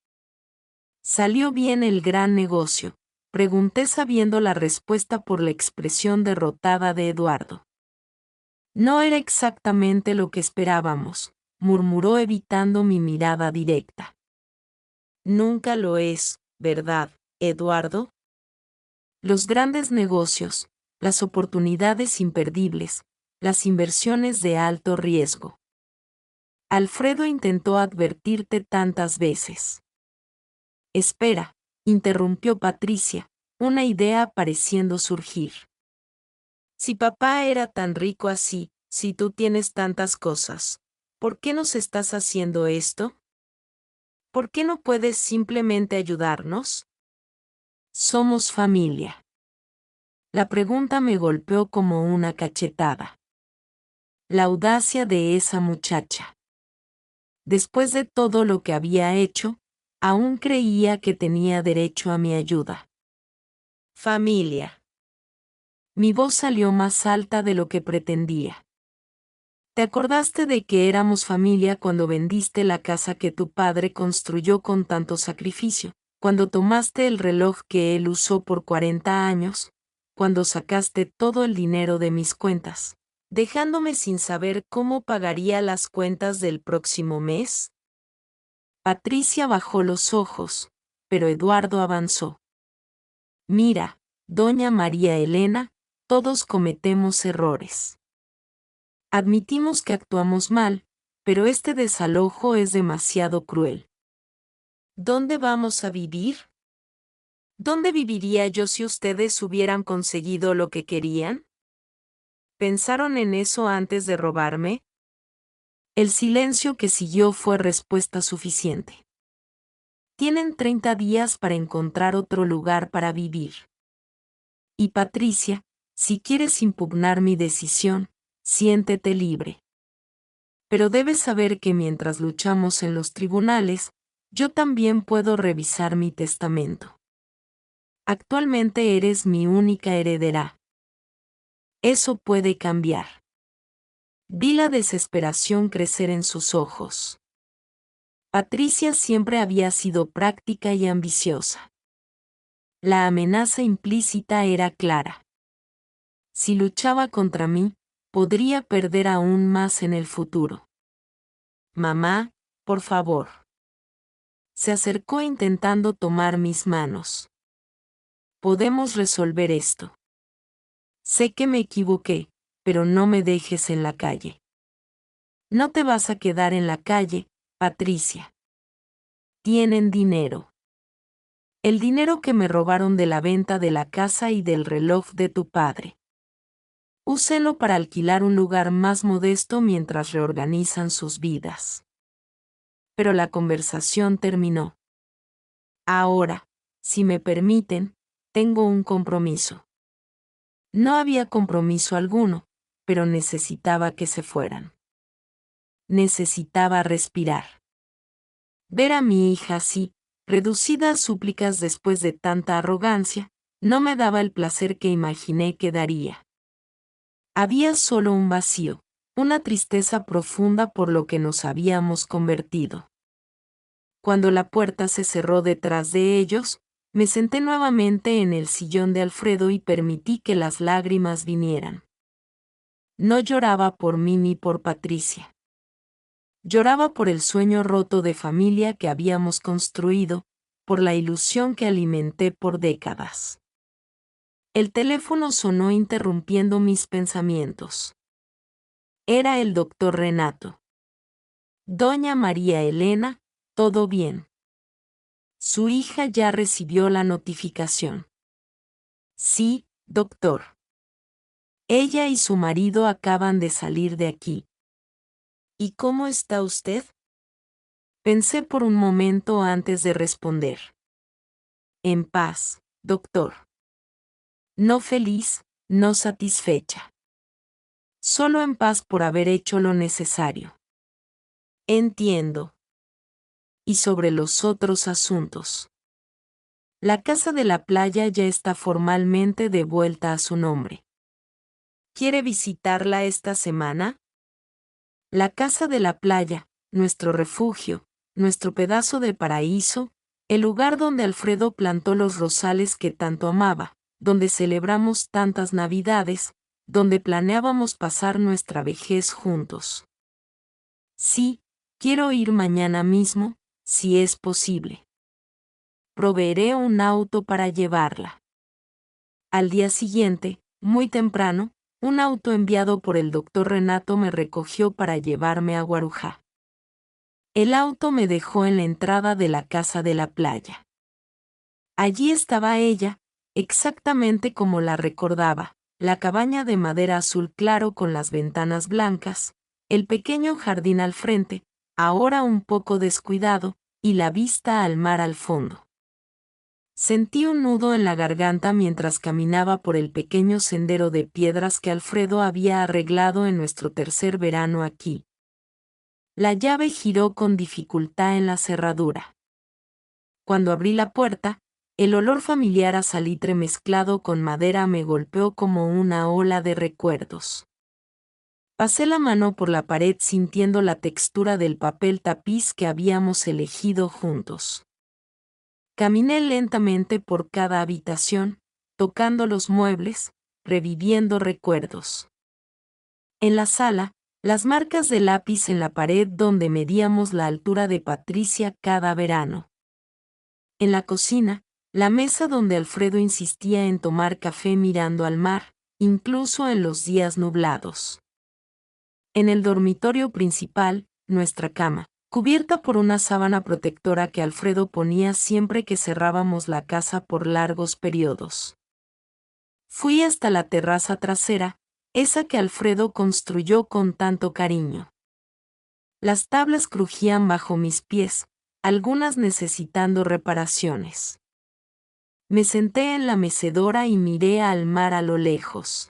¿Salió bien el gran negocio? Pregunté sabiendo la respuesta por la expresión derrotada de Eduardo. No era exactamente lo que esperábamos, murmuró evitando mi mirada directa. Nunca lo es, ¿verdad, Eduardo? Los grandes negocios, las oportunidades imperdibles, las inversiones de alto riesgo. Alfredo intentó advertirte tantas veces. Espera, interrumpió Patricia, una idea pareciendo surgir. Si papá era tan rico así, si tú tienes tantas cosas, ¿por qué nos estás haciendo esto? ¿Por qué no puedes simplemente ayudarnos? Somos familia. La pregunta me golpeó como una cachetada. La audacia de esa muchacha. Después de todo lo que había hecho, aún creía que tenía derecho a mi ayuda. Familia. Mi voz salió más alta de lo que pretendía. Te acordaste de que éramos familia cuando vendiste la casa que tu padre construyó con tanto sacrificio, cuando tomaste el reloj que él usó por 40 años, cuando sacaste todo el dinero de mis cuentas, dejándome sin saber cómo pagaría las cuentas del próximo mes. Patricia bajó los ojos, pero Eduardo avanzó. Mira, doña María Elena, todos cometemos errores. Admitimos que actuamos mal, pero este desalojo es demasiado cruel. ¿Dónde vamos a vivir? ¿Dónde viviría yo si ustedes hubieran conseguido lo que querían? ¿Pensaron en eso antes de robarme? El silencio que siguió fue respuesta suficiente. Tienen 30 días para encontrar otro lugar para vivir. Y Patricia, si quieres impugnar mi decisión, siéntete libre. Pero debes saber que mientras luchamos en los tribunales, yo también puedo revisar mi testamento. Actualmente eres mi única heredera. Eso puede cambiar. Vi la desesperación crecer en sus ojos. Patricia siempre había sido práctica y ambiciosa. La amenaza implícita era clara. Si luchaba contra mí, podría perder aún más en el futuro. Mamá, por favor. Se acercó intentando tomar mis manos. Podemos resolver esto. Sé que me equivoqué, pero no me dejes en la calle. No te vas a quedar en la calle, Patricia. Tienen dinero. El dinero que me robaron de la venta de la casa y del reloj de tu padre. Úselo para alquilar un lugar más modesto mientras reorganizan sus vidas. Pero la conversación terminó. Ahora, si me permiten, tengo un compromiso. No había compromiso alguno, pero necesitaba que se fueran. Necesitaba respirar. Ver a mi hija así, reducida a súplicas después de tanta arrogancia, no me daba el placer que imaginé que daría. Había solo un vacío, una tristeza profunda por lo que nos habíamos convertido. Cuando la puerta se cerró detrás de ellos, me senté nuevamente en el sillón de Alfredo y permití que las lágrimas vinieran. No lloraba por mí ni por Patricia. Lloraba por el sueño roto de familia que habíamos construido, por la ilusión que alimenté por décadas. El teléfono sonó interrumpiendo mis pensamientos. Era el doctor Renato. Doña María Elena, ¿todo bien? Su hija ya recibió la notificación. Sí, doctor. Ella y su marido acaban de salir de aquí. ¿Y cómo está usted? Pensé por un momento antes de responder. En paz, doctor. No feliz, no satisfecha. Solo en paz por haber hecho lo necesario. Entiendo. Y sobre los otros asuntos. La casa de la playa ya está formalmente de vuelta a su nombre. ¿Quiere visitarla esta semana? La casa de la playa, nuestro refugio, nuestro pedazo de paraíso, el lugar donde Alfredo plantó los rosales que tanto amaba, donde celebramos tantas Navidades, donde planeábamos pasar nuestra vejez juntos. Sí, quiero ir mañana mismo, si es posible. Proveeré un auto para llevarla. Al día siguiente, muy temprano, un auto enviado por el doctor Renato me recogió para llevarme a Guarujá. El auto me dejó en la entrada de la casa de la playa. Allí estaba ella, exactamente como la recordaba, la cabaña de madera azul claro con las ventanas blancas, el pequeño jardín al frente, ahora un poco descuidado, y la vista al mar al fondo. Sentí un nudo en la garganta mientras caminaba por el pequeño sendero de piedras que Alfredo había arreglado en nuestro tercer verano aquí. La llave giró con dificultad en la cerradura. Cuando abrí la puerta, el olor familiar a salitre mezclado con madera me golpeó como una ola de recuerdos. Pasé la mano por la pared sintiendo la textura del papel tapiz que habíamos elegido juntos. Caminé lentamente por cada habitación, tocando los muebles, reviviendo recuerdos. En la sala, las marcas de lápiz en la pared donde medíamos la altura de Patricia cada verano. En la cocina, la mesa donde Alfredo insistía en tomar café mirando al mar, incluso en los días nublados. En el dormitorio principal, nuestra cama, cubierta por una sábana protectora que Alfredo ponía siempre que cerrábamos la casa por largos periodos. Fui hasta la terraza trasera, esa que Alfredo construyó con tanto cariño. Las tablas crujían bajo mis pies, algunas necesitando reparaciones. Me senté en la mecedora y miré al mar a lo lejos.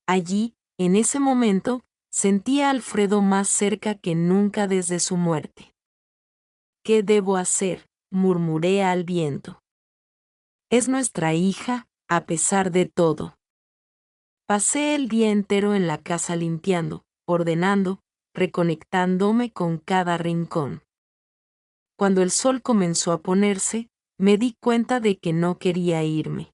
Allí, en ese momento, sentí a Alfredo más cerca que nunca desde su muerte. ¿Qué debo hacer?, murmuré al viento. Es nuestra hija, a pesar de todo. Pasé el día entero en la casa limpiando, ordenando, reconectándome con cada rincón. Cuando el sol comenzó a ponerse, me di cuenta de que no quería irme.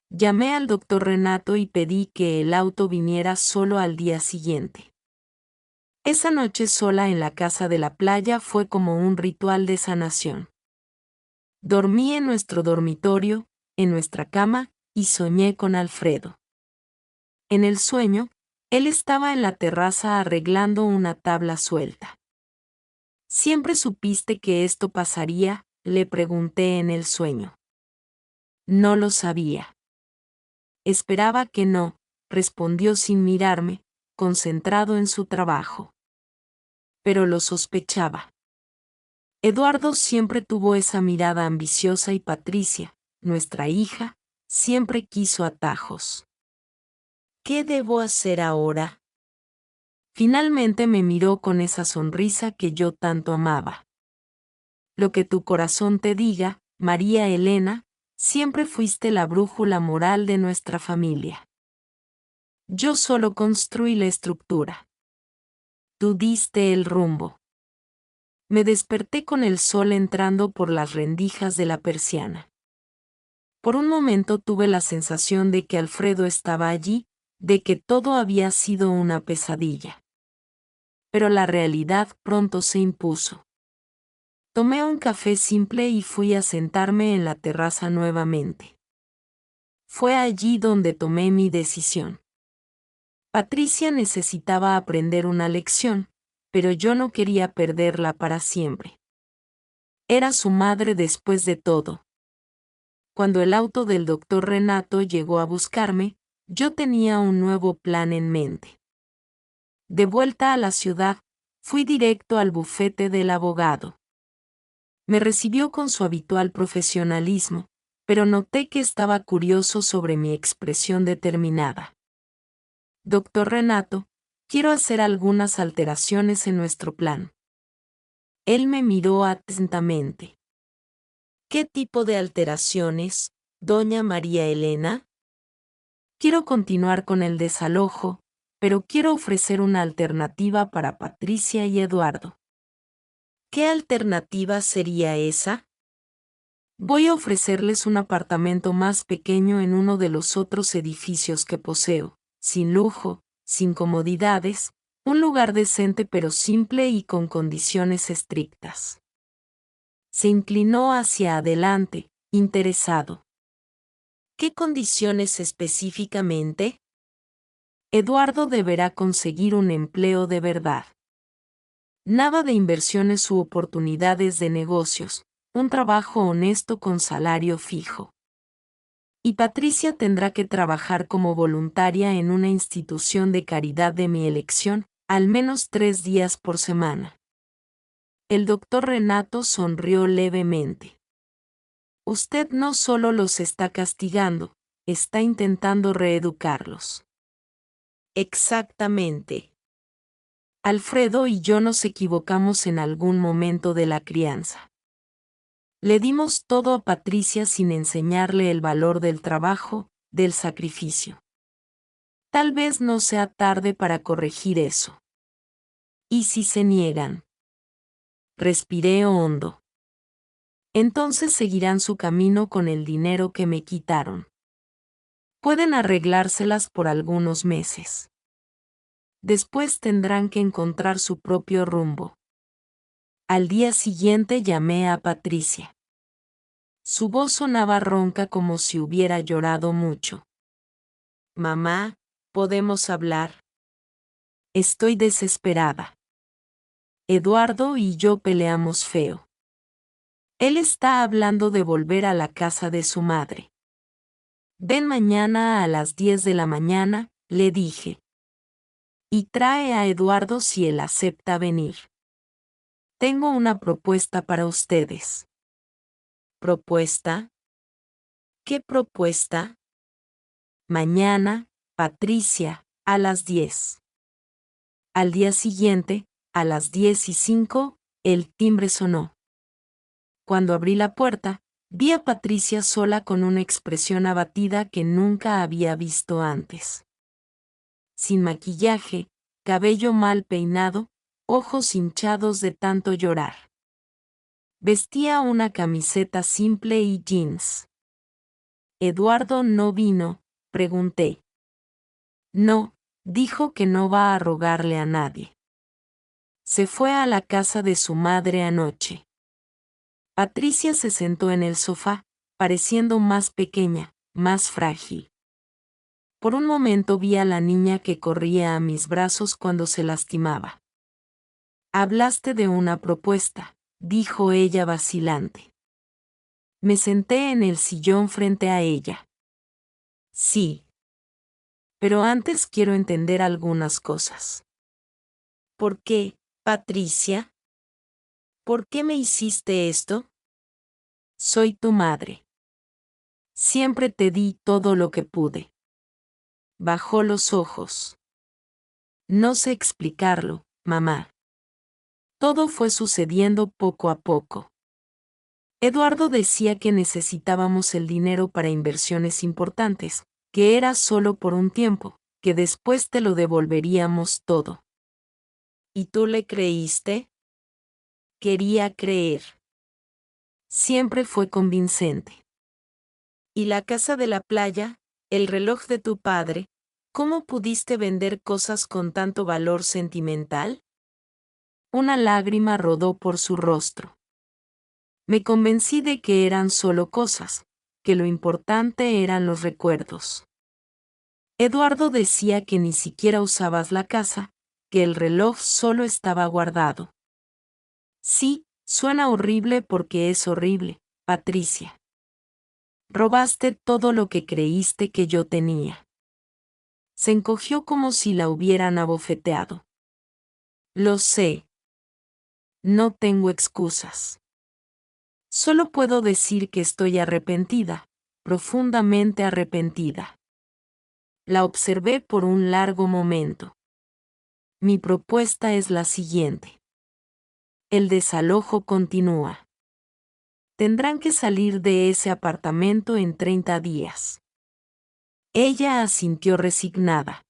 Llamé al doctor Renato y pedí que el auto viniera solo al día siguiente. Esa noche sola en la casa de la playa fue como un ritual de sanación. Dormí en nuestro dormitorio, en nuestra cama, y soñé con Alfredo. En el sueño, él estaba en la terraza arreglando una tabla suelta. ¿Siempre supiste que esto pasaría?, le pregunté en el sueño. No lo sabía. Esperaba que no, respondió sin mirarme, concentrado en su trabajo. Pero lo sospechaba. Eduardo siempre tuvo esa mirada ambiciosa y Patricia, nuestra hija, siempre quiso atajos. ¿Qué debo hacer ahora? Finalmente me miró con esa sonrisa que yo tanto amaba. Lo que tu corazón te diga, María Elena, siempre fuiste la brújula moral de nuestra familia. Yo solo construí la estructura. Tú diste el rumbo. Me desperté con el sol entrando por las rendijas de la persiana. Por un momento tuve la sensación de que Alfredo estaba allí, de que todo había sido una pesadilla. Pero la realidad pronto se impuso. Tomé un café simple y fui a sentarme en la terraza nuevamente. Fue allí donde tomé mi decisión. Patricia necesitaba aprender una lección, pero yo no quería perderla para siempre. Era su madre después de todo. Cuando el auto del doctor Renato llegó a buscarme, yo tenía un nuevo plan en mente. De vuelta a la ciudad, fui directo al bufete del abogado. Me recibió con su habitual profesionalismo, pero noté que estaba curioso sobre mi expresión determinada. Doctor Renato, quiero hacer algunas alteraciones en nuestro plan. Él me miró atentamente. ¿Qué tipo de alteraciones, doña María Elena? Quiero continuar con el desalojo, pero quiero ofrecer una alternativa para Patricia y Eduardo. ¿Qué alternativa sería esa? Voy a ofrecerles un apartamento más pequeño en uno de los otros edificios que poseo, sin lujo, sin comodidades, un lugar decente pero simple y con condiciones estrictas. Se inclinó hacia adelante, interesado. ¿Qué condiciones específicamente? Eduardo deberá conseguir un empleo de verdad. Nada de inversiones u oportunidades de negocios, un trabajo honesto con salario fijo. Y Patricia tendrá que trabajar como voluntaria en una institución de caridad de mi elección, al menos 3 días por semana. El doctor Renato sonrió levemente. Usted no solo los está castigando, está intentando reeducarlos. Exactamente. Alfredo y yo nos equivocamos en algún momento de la crianza. Le dimos todo a Patricia sin enseñarle el valor del trabajo, del sacrificio. Tal vez no sea tarde para corregir eso. ¿Y si se niegan? Respiré hondo. Entonces seguirán su camino con el dinero que me quitaron. Pueden arreglárselas por algunos meses. Después tendrán que encontrar su propio rumbo. Al día siguiente llamé a Patricia. Su voz sonaba ronca como si hubiera llorado mucho. Mamá, ¿podemos hablar? Estoy desesperada. Eduardo y yo peleamos feo. Él está hablando de volver a la casa de su madre. Ven mañana a las 10 de la mañana, le dije. Y trae a Eduardo si él acepta venir. Tengo una propuesta para ustedes. ¿Propuesta? ¿Qué propuesta? Mañana, Patricia, a las 10. Al día siguiente, a las 10:05, el timbre sonó. Cuando abrí la puerta, vi a Patricia sola con una expresión abatida que nunca había visto antes. Sin maquillaje, cabello mal peinado, ojos hinchados de tanto llorar. Vestía una camiseta simple y jeans. ¿Eduardo no vino?, pregunté. No, dijo que no va a rogarle a nadie. Se fue a la casa de su madre anoche. Patricia se sentó en el sofá, pareciendo más pequeña, más frágil. Por un momento vi a la niña que corría a mis brazos cuando se lastimaba. Hablaste de una propuesta, dijo ella vacilante. Me senté en el sillón frente a ella. Sí. Pero antes quiero entender algunas cosas. ¿Por qué, Patricia? ¿Por qué me hiciste esto? Soy tu madre. Siempre te di todo lo que pude. Bajó los ojos. No sé explicarlo, mamá. Todo fue sucediendo poco a poco. Eduardo decía que necesitábamos el dinero para inversiones importantes, que era solo por un tiempo, que después te lo devolveríamos todo. ¿Y tú le creíste? Quería creer. Siempre fue convincente. ¿Y la casa de la playa, el reloj de tu padre, cómo pudiste vender cosas con tanto valor sentimental? Una lágrima rodó por su rostro. Me convencí de que eran solo cosas, que lo importante eran los recuerdos. Eduardo decía que ni siquiera usabas la casa, que el reloj solo estaba guardado. Sí, suena horrible porque es horrible, Patricia. Robaste todo lo que creíste que yo tenía. Se encogió como si la hubieran abofeteado. Lo sé. No tengo excusas. Solo puedo decir que estoy arrepentida, profundamente arrepentida. La observé por un largo momento. Mi propuesta es la siguiente. El desalojo continúa. Tendrán que salir de ese apartamento en 30 días. Ella asintió resignada.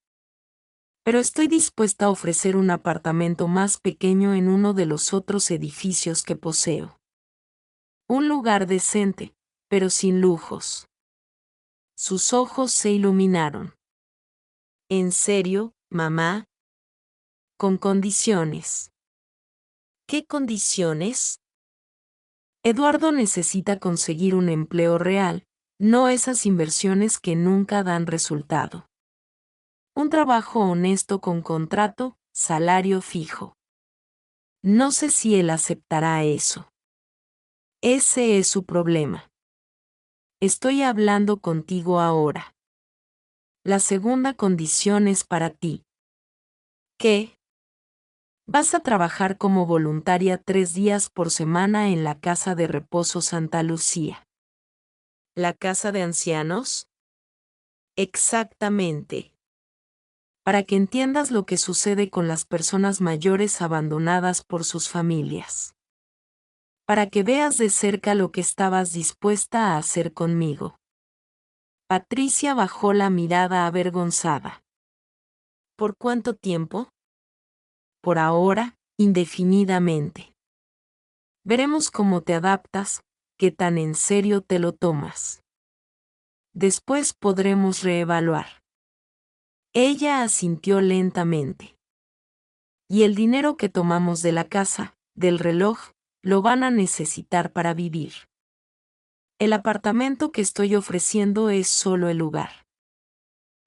Pero estoy dispuesta a ofrecer un apartamento más pequeño en uno de los otros edificios que poseo. Un lugar decente, pero sin lujos. Sus ojos se iluminaron. ¿En serio, mamá? Con condiciones. ¿Qué condiciones? Eduardo necesita conseguir un empleo real, no esas inversiones que nunca dan resultado. Un trabajo honesto con contrato, salario fijo. No sé si él aceptará eso. Ese es su problema. Estoy hablando contigo ahora. La segunda condición es para ti. ¿Qué? Vas a trabajar como voluntaria 3 días por semana en la Casa de Reposo Santa Lucía. ¿La casa de ancianos? Exactamente. Para que entiendas lo que sucede con las personas mayores abandonadas por sus familias. Para que veas de cerca lo que estabas dispuesta a hacer conmigo. Patricia bajó la mirada avergonzada. ¿Por cuánto tiempo? Por ahora, indefinidamente. Veremos cómo te adaptas, qué tan en serio te lo tomas. Después podremos reevaluar. Ella asintió lentamente. Y el dinero que tomamos de la casa, del reloj, lo van a necesitar para vivir. El apartamento que estoy ofreciendo es solo el lugar.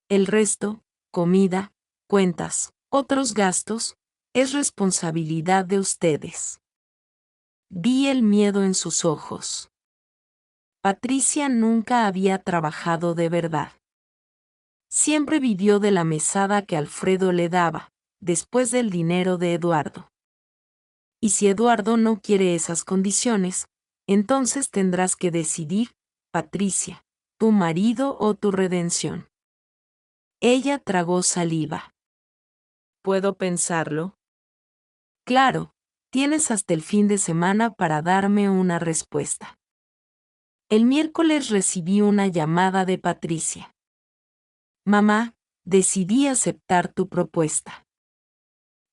El resto, comida, cuentas, otros gastos, es responsabilidad de ustedes. Vi el miedo en sus ojos. Patricia nunca había trabajado de verdad. Siempre vivió de la mesada que Alfredo le daba, después del dinero de Eduardo. Y si Eduardo no quiere esas condiciones, entonces tendrás que decidir, Patricia, tu marido o tu redención. Ella tragó saliva. ¿Puedo pensarlo? Claro, tienes hasta el fin de semana para darme una respuesta. El miércoles recibí una llamada de Patricia. Mamá, decidí aceptar tu propuesta.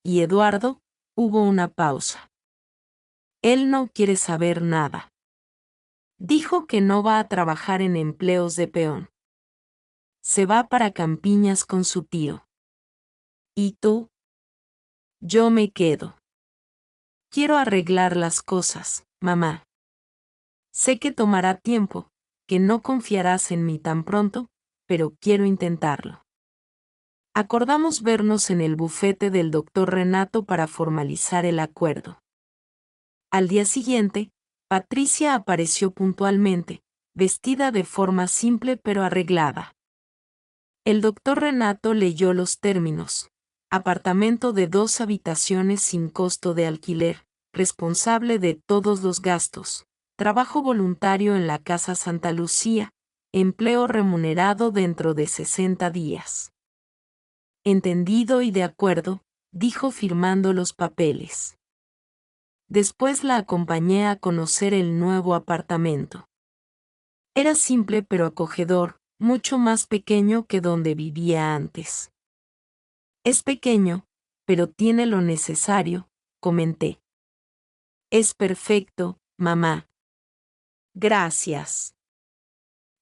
Y Eduardo, hubo una pausa. Él no quiere saber nada. Dijo que no va a trabajar en empleos de peón. Se va para Campiñas con su tío. ¿Y tú? Yo me quedo. Quiero arreglar las cosas, mamá. Sé que tomará tiempo, que no confiarás en mí tan pronto, pero quiero intentarlo. Acordamos vernos en el bufete del doctor Renato para formalizar el acuerdo. Al día siguiente, Patricia apareció puntualmente, vestida de forma simple pero arreglada. El doctor Renato leyó los términos. Apartamento de 2 habitaciones sin costo de alquiler, responsable de todos los gastos, trabajo voluntario en la Casa Santa Lucía, empleo remunerado dentro de 60 días. Entendido y de acuerdo, dijo firmando los papeles. Después la acompañé a conocer el nuevo apartamento. Era simple pero acogedor, mucho más pequeño que donde vivía antes. Es pequeño, pero tiene lo necesario, comenté. Es perfecto, mamá. Gracias.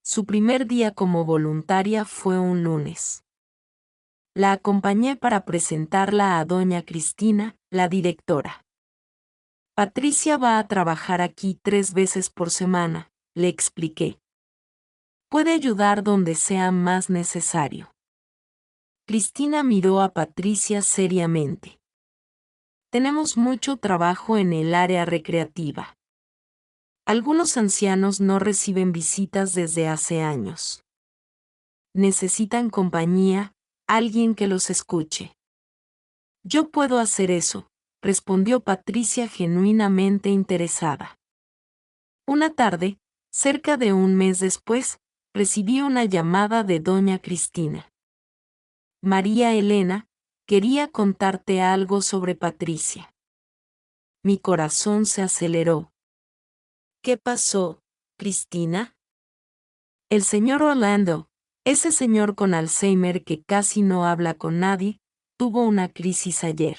Su primer día como voluntaria fue un lunes. La acompañé para presentarla a doña Cristina, la directora. Patricia va a trabajar aquí 3 veces por semana, le expliqué. Puede ayudar donde sea más necesario. Cristina miró a Patricia seriamente. Tenemos mucho trabajo en el área recreativa. Algunos ancianos no reciben visitas desde hace años. Necesitan compañía, alguien que los escuche. Yo puedo hacer eso, respondió Patricia genuinamente interesada. Una tarde, cerca de un mes después, recibí una llamada de doña Cristina. María Elena, quería contarte algo sobre Patricia. Mi corazón se aceleró. ¿Qué pasó, Cristina? El señor Orlando, ese señor con Alzheimer que casi no habla con nadie, tuvo una crisis ayer.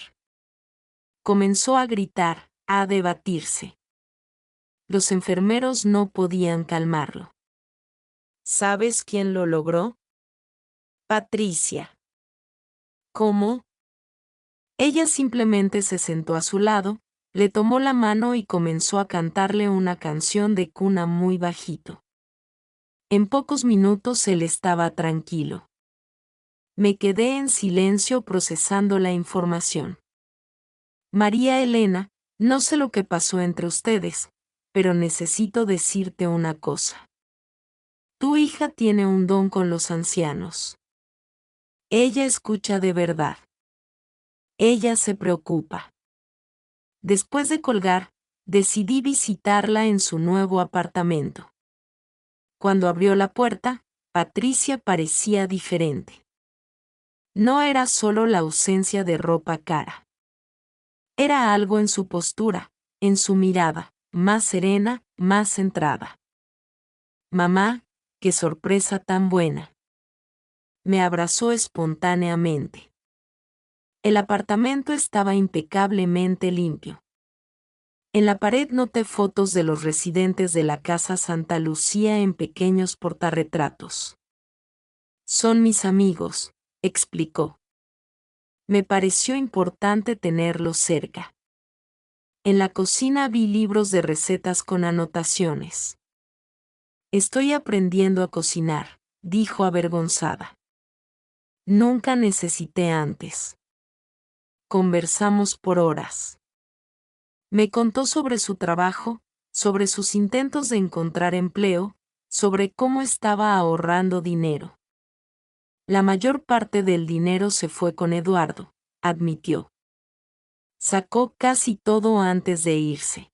Comenzó a gritar, a debatirse. Los enfermeros no podían calmarlo. ¿Sabes quién lo logró? Patricia. ¿Cómo? Ella simplemente se sentó a su lado, le tomó la mano y comenzó a cantarle una canción de cuna muy bajito. En pocos minutos él estaba tranquilo. Me quedé en silencio procesando la información. María Elena, no sé lo que pasó entre ustedes, pero necesito decirte una cosa. Tu hija tiene un don con los ancianos. Ella escucha de verdad. Ella se preocupa. Después de colgar, decidí visitarla en su nuevo apartamento. Cuando abrió la puerta, Patricia parecía diferente. No era solo la ausencia de ropa cara. Era algo en su postura, en su mirada, más serena, más centrada. Mamá, qué sorpresa tan buena. Me abrazó espontáneamente. El apartamento estaba impecablemente limpio. En la pared noté fotos de los residentes de la Casa Santa Lucía en pequeños portarretratos. Son mis amigos, explicó. Me pareció importante tenerlos cerca. En la cocina vi libros de recetas con anotaciones. Estoy aprendiendo a cocinar, dijo avergonzada. Nunca necesité antes. Conversamos por horas. Me contó sobre su trabajo, sobre sus intentos de encontrar empleo, sobre cómo estaba ahorrando dinero. La mayor parte del dinero se fue con Eduardo, admitió. Sacó casi todo antes de irse.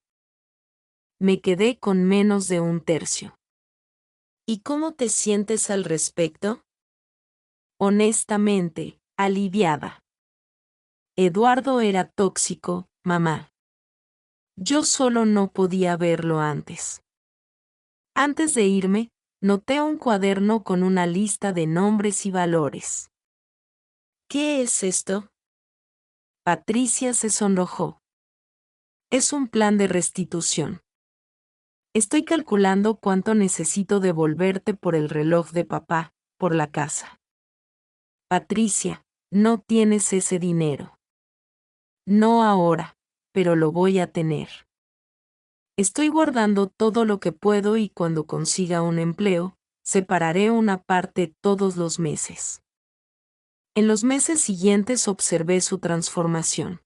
Me quedé con menos de un tercio. ¿Y cómo te sientes al respecto? Honestamente, aliviada. Eduardo era tóxico, mamá. Yo solo no podía verlo antes. Antes de irme, noté un cuaderno con una lista de nombres y valores. ¿Qué es esto? Patricia se sonrojó. Es un plan de restitución. Estoy calculando cuánto necesito devolverte por el reloj de papá, por la casa. Patricia, no tienes ese dinero. No ahora, pero lo voy a tener. Estoy guardando todo lo que puedo y cuando consiga un empleo, separaré una parte todos los meses. En los meses siguientes observé su transformación.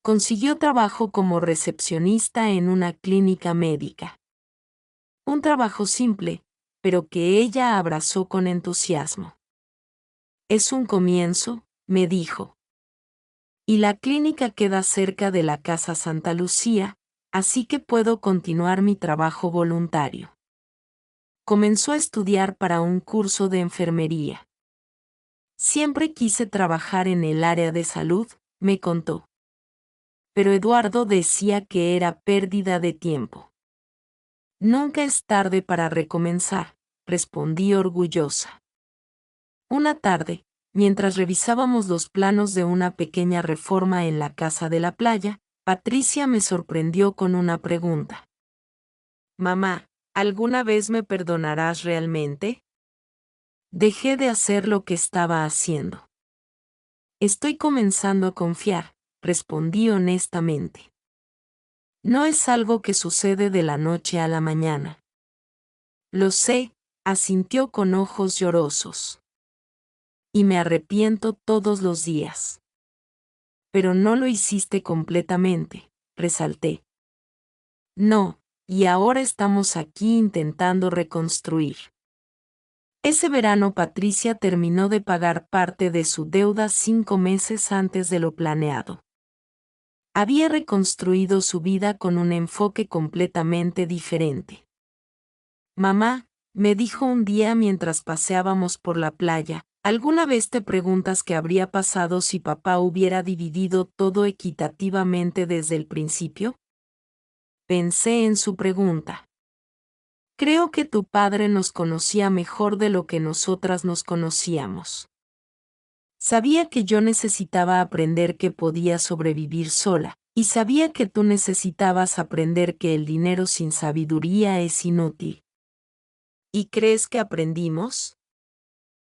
Consiguió trabajo como recepcionista en una clínica médica. Un trabajo simple, pero que ella abrazó con entusiasmo. Es un comienzo, me dijo. Y la clínica queda cerca de la Casa Santa Lucía, así que puedo continuar mi trabajo voluntario. Comenzó a estudiar para un curso de enfermería. Siempre quise trabajar en el área de salud, me contó. Pero Eduardo decía que era pérdida de tiempo. Nunca es tarde para recomenzar, respondí orgullosa. Una tarde, mientras revisábamos los planos de una pequeña reforma en la casa de la playa, Patricia me sorprendió con una pregunta. Mamá, ¿alguna vez me perdonarás realmente? Dejé de hacer lo que estaba haciendo. Estoy comenzando a confiar, respondí honestamente. No es algo que sucede de la noche a la mañana. Lo sé, asintió con ojos llorosos. Y me arrepiento todos los días. Pero no lo hiciste completamente, resalté. No, y ahora estamos aquí intentando reconstruir. Ese verano Patricia terminó de pagar parte de su deuda 5 meses antes de lo planeado. Había reconstruido su vida con un enfoque completamente diferente. Mamá, me dijo un día mientras paseábamos por la playa, ¿alguna vez te preguntas qué habría pasado si papá hubiera dividido todo equitativamente desde el principio? Pensé en su pregunta. Creo que tu padre nos conocía mejor de lo que nosotras nos conocíamos. Sabía que yo necesitaba aprender que podía sobrevivir sola, y sabía que tú necesitabas aprender que el dinero sin sabiduría es inútil. ¿Y crees que aprendimos?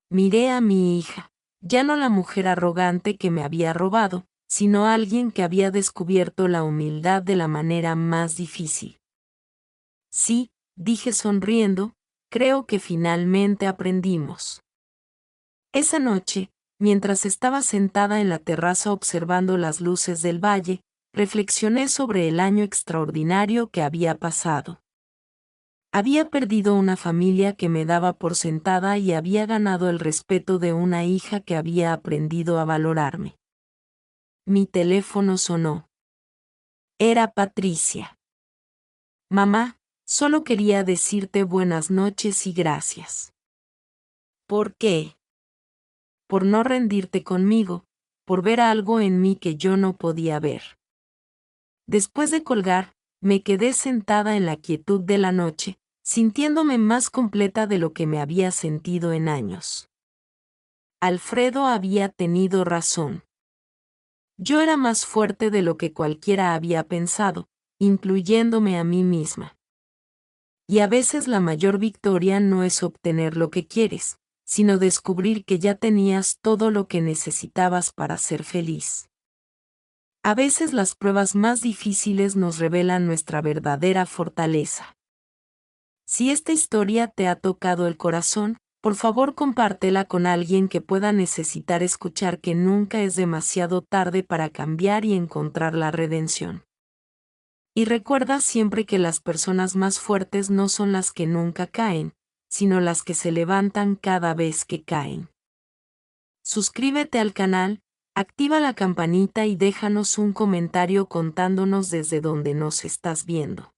Miré a mi hija, ya no la mujer arrogante que me había robado, sino alguien que había descubierto la humildad de la manera más difícil. Sí, dije sonriendo, creo que finalmente aprendimos. Esa noche, mientras estaba sentada en la terraza observando las luces del valle, reflexioné sobre el año extraordinario que había pasado. Había perdido una familia que me daba por sentada y había ganado el respeto de una hija que había aprendido a valorarme. Mi teléfono sonó. Era Patricia. Mamá, solo quería decirte buenas noches y gracias. ¿Por qué? Por no rendirte conmigo, por ver algo en mí que yo no podía ver. Después de colgar, me quedé sentada en la quietud de la noche, sintiéndome más completa de lo que me había sentido en años. Alfredo había tenido razón. Yo era más fuerte de lo que cualquiera había pensado, incluyéndome a mí misma. Y a veces la mayor victoria no es obtener lo que quieres, sino descubrir que ya tenías todo lo que necesitabas para ser feliz. A veces las pruebas más difíciles nos revelan nuestra verdadera fortaleza. Si esta historia te ha tocado el corazón, por favor compártela con alguien que pueda necesitar escuchar que nunca es demasiado tarde para cambiar y encontrar la redención. Y recuerda siempre que las personas más fuertes no son las que nunca caen, sino las que se levantan cada vez que caen. Suscríbete al canal, activa la campanita y déjanos un comentario contándonos desde dónde nos estás viendo.